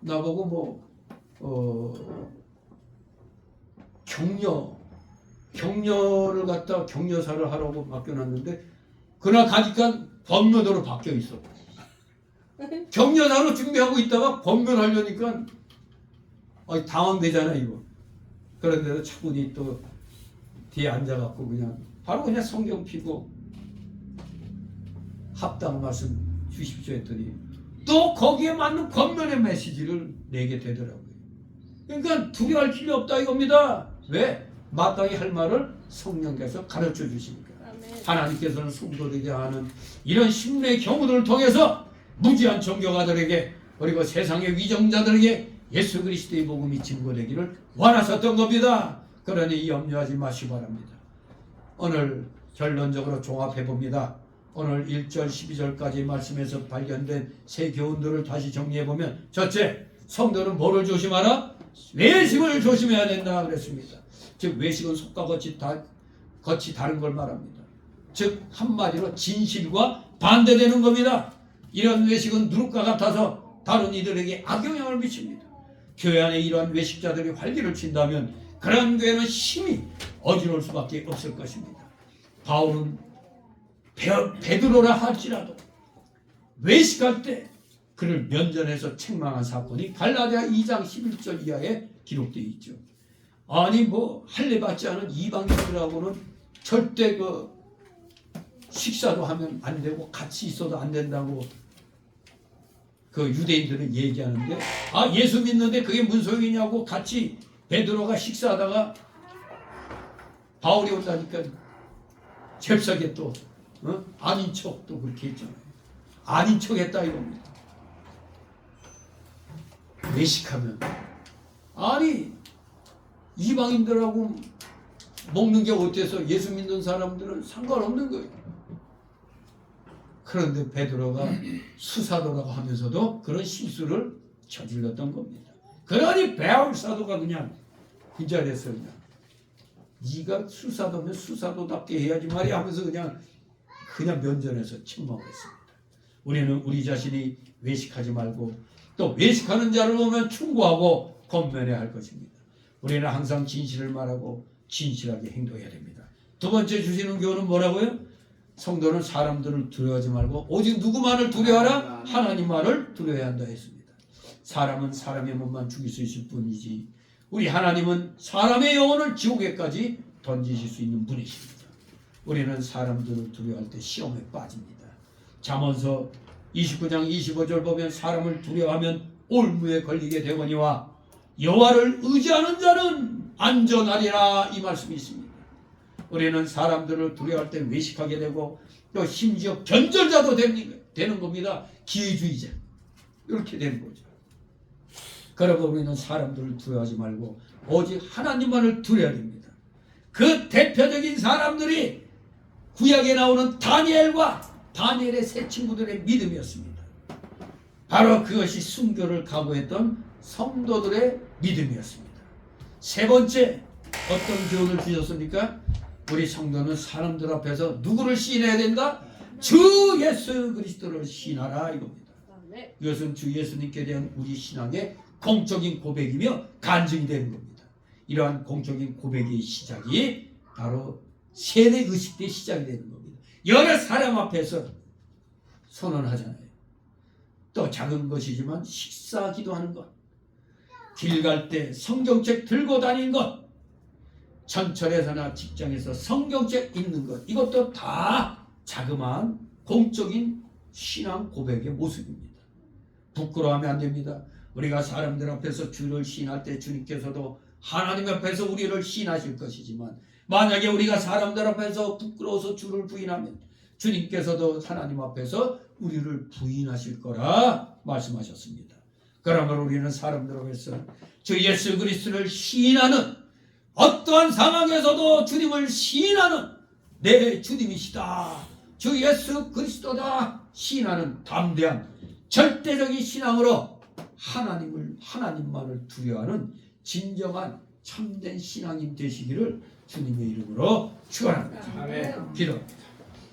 Speaker 1: 나보고 격려를 갖다 격려사를 하라고 맡겨놨는데 그날 가니까 권면으로 바뀌어 있어. 격려사로 준비하고 있다가 권면하려니까 당황되잖아 이거. 그런데도 차분히 또 뒤에 앉아갖고 바로 그냥 성경 피고 합당 말씀 주십시오 했더니 또 거기에 맞는 권면의 메시지를 내게 되더라고요. 그러니까 두려워할 필요 없다 이겁니다. 왜? 마땅히 할 말을 성령께서 가르쳐 주시니까. 하나님께서는 성도들에게 하는 이런 심리의 경우들을 통해서 무지한 종교가들에게 그리고 세상의 위정자들에게 예수 그리스도의 복음이 증거되기를 원하셨던 겁니다. 그러니 염려하지 마시기 바랍니다. 오늘 결론적으로 종합해 봅니다. 오늘 1절 12절까지 말씀에서 발견된 세 교훈들을 다시 정리해 보면 첫째, 성도는 뭐를 조심하라? 외식을 조심해야 된다 그랬습니다. 즉 외식은 속과 겉이 다른 걸 말합니다. 즉 한마디로 진실과 반대되는 겁니다. 이런 외식은 누룩과 같아서 다른 이들에게 악영향을 미칩니다. 교회 안에 이러한 외식자들이 활기를 친다면 그런 교회는 심히 어지러울 수밖에 없을 것입니다. 바울은 베드로라 할지라도 외식할 때 그를 면전에서 책망한 사건이 갈라디아 2장 11절 이하에 기록되어 있죠. 아니 할례 받지 않은 이방인들하고는 절대 식사도 하면 안 되고 같이 있어도 안 된다고 그 유대인들은 얘기하는데 예수 믿는데 그게 무슨 소용이냐고 같이 베드로가 식사하다가 바울이 온다니까 잽싸게 또 아닌 척 또 그렇게 했잖아요. 아닌 척 했다 이겁니다. 외식하면 이방인들하고 먹는 게 어때서 예수 믿는 사람들은 상관없는 거예요. 그런데 베드로가 수사도라고 하면서도 그런 실수를 저질렀던 겁니다. 그러니 바울 사도가 그냥 그 자리에서 네가 수사도면 수사도답게 해야지 말이야 하면서 그냥 면전에서 책망했습니다. 우리는 우리 자신이 외식하지 말고 또 외식하는 자를 보면 충고하고 권면해야 할 것입니다. 우리는 항상 진실을 말하고 진실하게 행동해야 됩니다. 두 번째 주시는 교훈은 뭐라고요? 성도는 사람들을 두려워하지 말고 오직 누구만을 두려워하라? 하나님만을 두려워해야 한다 했습니다. 사람은 사람의 몸만 죽일 수 있을 뿐이지 우리 하나님은 사람의 영혼을 지옥에까지 던지실 수 있는 분이십니다. 우리는 사람들을 두려워할 때 시험에 빠집니다. 잠언서 29장 25절 보면 사람을 두려워하면 올무에 걸리게 되거니와 여호와를 의지하는 자는 안전하리라 이 말씀이 있습니다. 우리는 사람들을 두려워할 때 외식하게 되고 또 심지어 변절자도 되는 겁니다. 기회주의자 이렇게 되는 거죠. 그러므로 우리는 사람들을 두려워하지 말고 오직 하나님만을 두려워야 됩니다. 그 대표적인 사람들이 구약에 나오는 다니엘과 다니엘의 세 친구들의 믿음이었습니다. 바로 그것이 순교를 각오했던 성도들의 믿음이었습니다. 세 번째 어떤 교훈을 주셨습니까? 우리 성도는 사람들 앞에서 누구를 시인해야 된다? 주 예수 그리스도를 시인하라 이겁니다.
Speaker 3: 네.
Speaker 1: 이것은 주 예수님께 대한 우리 신앙의 공적인 고백이며 간증이 되는 겁니다. 이러한 공적인 고백의 시작이 바로 세례 의식 때 시작이 되는 겁니다. 여러 사람 앞에서 선언하잖아요. 또 작은 것이지만 식사 기도하는 것, 길 갈 때 성경책 들고 다니는 것, 전철에서나 직장에서 성경책 읽는 것, 이것도 다 자그마한 공적인 신앙 고백의 모습입니다. 부끄러워하면 안 됩니다. 우리가 사람들 앞에서 주를 시인할 때 주님께서도 하나님 앞에서 우리를 시인하실 것이지만 만약에 우리가 사람들 앞에서 부끄러워서 주를 부인하면 주님께서도 하나님 앞에서 우리를 부인하실 거라 말씀하셨습니다. 그러므로 우리는 사람들 앞에서 주 예수 그리스도를 시인하는 어떠한 상황에서도 주님을 시인하는 내 주님이시다, 주 예수 그리스도다 시인하는 담대한 절대적인 신앙으로 하나님만을 두려워하는 진정한 참된 신앙인 되시기를 주님의 이름으로 축원합니다.
Speaker 2: 아멘.
Speaker 1: 기도합니다.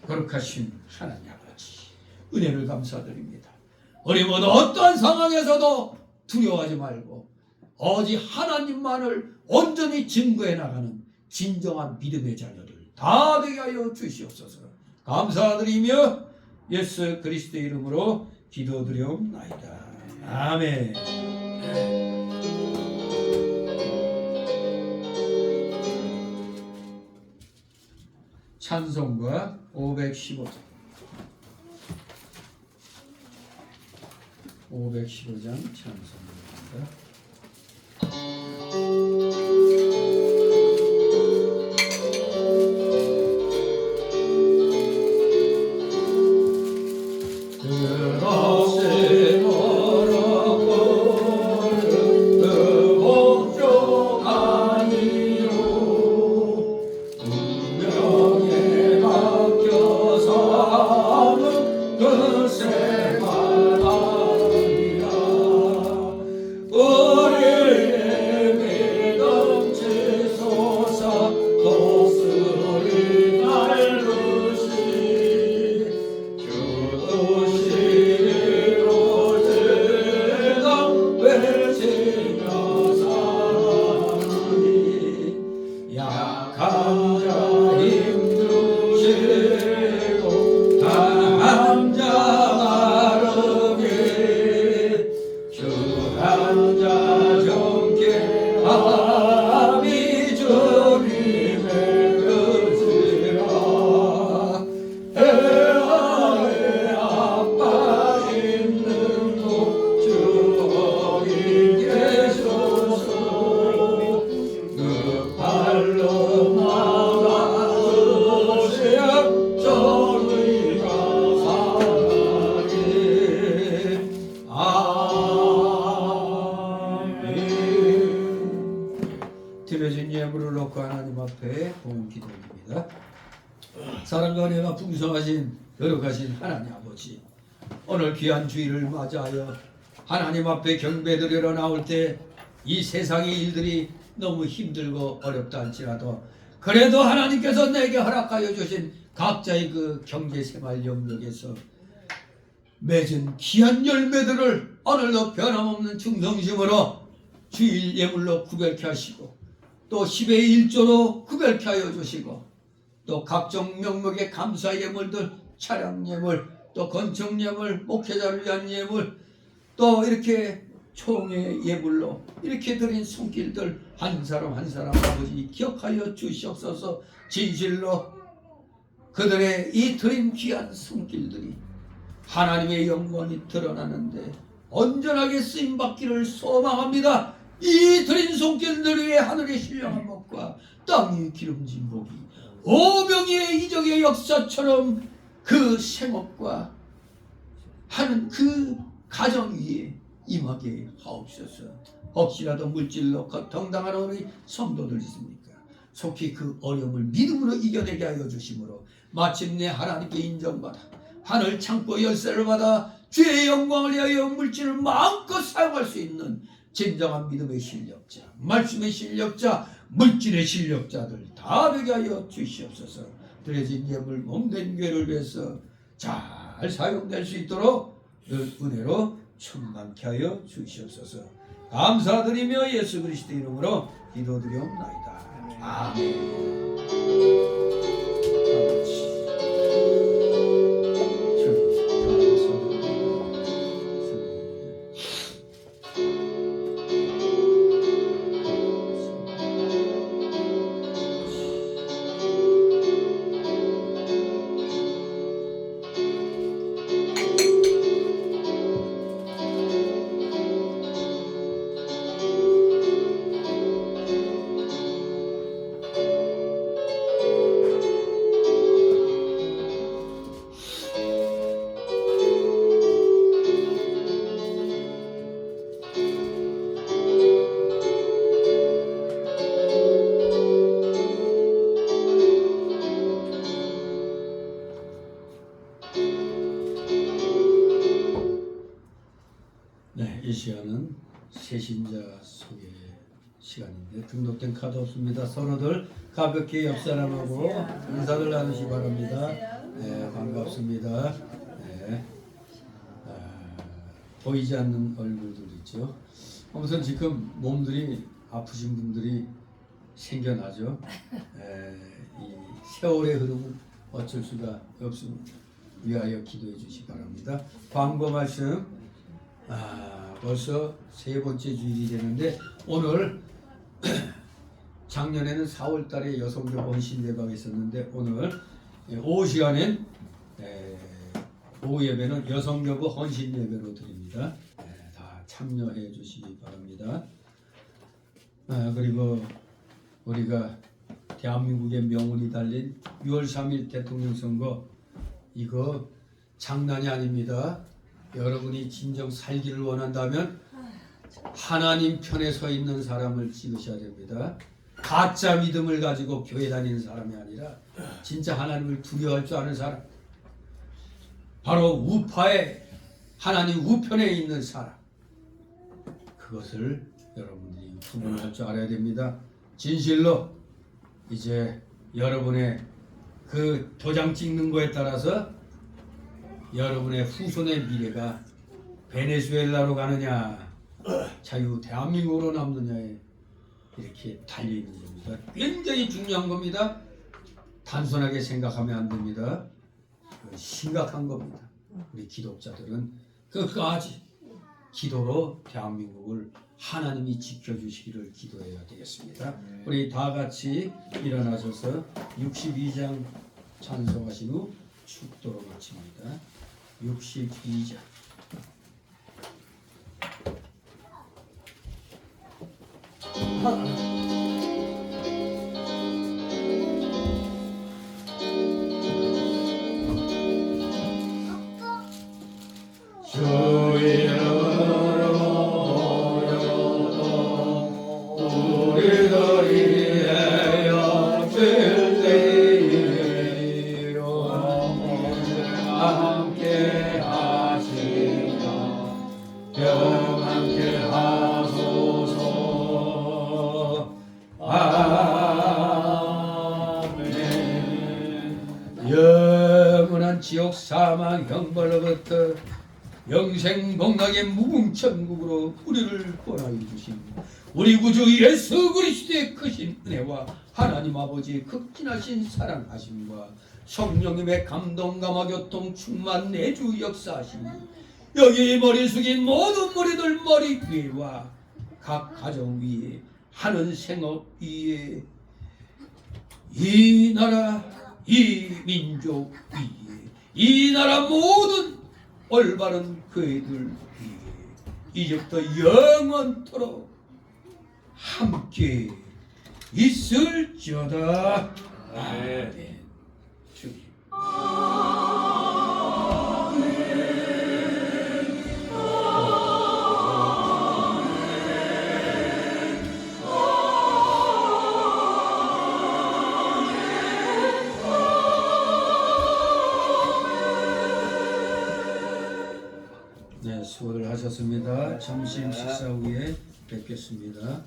Speaker 1: 거룩하신 하나님 아버지, 은혜를 감사드립니다. 우리 모두 어떠한 상황에서도 두려워하지 말고 오직 하나님만을 온전히 증거해 나가는 진정한 믿음의 자녀들 다 되게 하여 주시옵소서. 감사드리며 예수 그리스도의 이름으로 기도드리옵나이다. 아멘. 찬송가 515장 515장 찬송가입니다. 드려진 예물을 놓고 하나님 앞에 봉헌 기도드립니다. 사랑과 은혜가 풍성하신 거룩하신 하나님 아버지, 오늘 귀한 주일을 맞이하여 하나님 앞에 경배드리러 나올 때 이 세상의 일들이 너무 힘들고 어렵다 할지라도 그래도 하나님께서 내게 허락하여 주신 각자의 그 경제생활 영역에서 맺은 귀한 열매들을 오늘도 변함없는 충성심으로 주일 예물로 구별케 하시고 또 10의 1조로 구별케 하여 주시고 또 각종 명목의 감사 예물들, 차량 예물, 또 건축 예물, 목회자를 위한 예물, 또 이렇게 총회 예물로 이렇게 드린 손길들 한 사람 한 사람 아버지 기억하여 주시옵소서. 진실로 그들의 이 드린 귀한 손길들이 하나님의 영광이 드러나는데 온전하게 쓰임받기를 소망합니다. 이 드린 손길들 위에 하늘의 신령한 복과 땅의 기름진 복이 오병이의 이적의 역사처럼 그 생업과 하는 그 가정 위에 임하게 하옵소서. 혹시라도 물질로 고통당하는 우리 성도들 있습니까? 속히 그 어려움을 믿음으로 이겨내게 하여 주심으로 마침내 하나님께 인정받아 하늘 창고 열쇠를 받아 주의 영광을 위하여 물질을 마음껏 사용할 수 있는 진정한 믿음의 실력자, 말씀의 실력자, 물질의 실력자들 다 되게 하여 주시옵소서. 드려진 예물 몸된 교회를 위해서 잘 사용될 수 있도록 늘 은혜로 충만케 하여 주시옵소서. 감사드리며 예수 그리스도 이름으로 기도드리옵나이다. 아멘. 네, 이 시간은 새신자 소개 시간인데 등록된 카드 없습니다. 서로들 가볍게 옆 사람하고 인사들 나누시기 바랍니다. 네, 반갑습니다. 네, 보이지 않는 얼굴들 있죠. 아무튼 지금 몸들이 아프신 분들이 생겨나죠. 이 세월의 흐름은 어쩔 수가 없습니다. 위하여 기도해 주시기 바랍니다. 광고 말씀. 벌써 세 번째 주일이 되는데 오늘 작년에는 4월 달에 여성교 헌신대회가 있었는데 오늘 오후 시간엔 오후 예배는 여성교부 헌신예배로 드립니다. 다 참여해 주시기 바랍니다. 그리고 우리가 대한민국의 명운이 달린 6월 3일 대통령 선거 이거 장난이 아닙니다. 여러분이 진정 살기를 원한다면 하나님 편에 서 있는 사람을 찍으셔야 됩니다. 가짜 믿음을 가지고 교회 다니는 사람이 아니라 진짜 하나님을 두려워할 줄 아는 사람, 바로 우파에 하나님 우편에 있는 사람, 그것을 여러분들이 구분할 줄 알아야 됩니다. 진실로 이제 여러분의 그 도장 찍는 거에 따라서 여러분의 후손의 미래가 베네수엘라로 가느냐 자유 대한민국으로 남느냐에 이렇게 달려있는 겁니다. 굉장히 중요한 겁니다. 단순하게 생각하면 안 됩니다. 심각한 겁니다. 우리 기독자들은 끝까지 기도로 대한민국을 하나님이 지켜주시기를 기도해야 되겠습니다. 우리 다 같이 일어나셔서 62장 찬송하신 후 축도로 마칩니다. 62장. 주 이름으로 우리들이 헤어질 때이요 함께 하시라 평안케 하소서. 아멘. 영원한 지옥 사망 형벌로부터 영생복락의 무궁천국으로 우리를 보내해 주신 우리 구주 예수 그리스도의 크신 은혜와 하나님 아버지의 극진하신 사랑하심과 성령님의 감동 감화교통 충만 내주 역사하심 여기 머리 숙인 모든 머리들 머리 위에와 각 가정 위에 하는 생업 위에 이 나라 이 민족 위에 이 나라 모든 올바른 교회들 위에 이제부터 영원토록 함께 있을지어다. 아멘. 주님. 네, 수고를 하셨습니다. 점심 식사 후에 뵙겠습니다.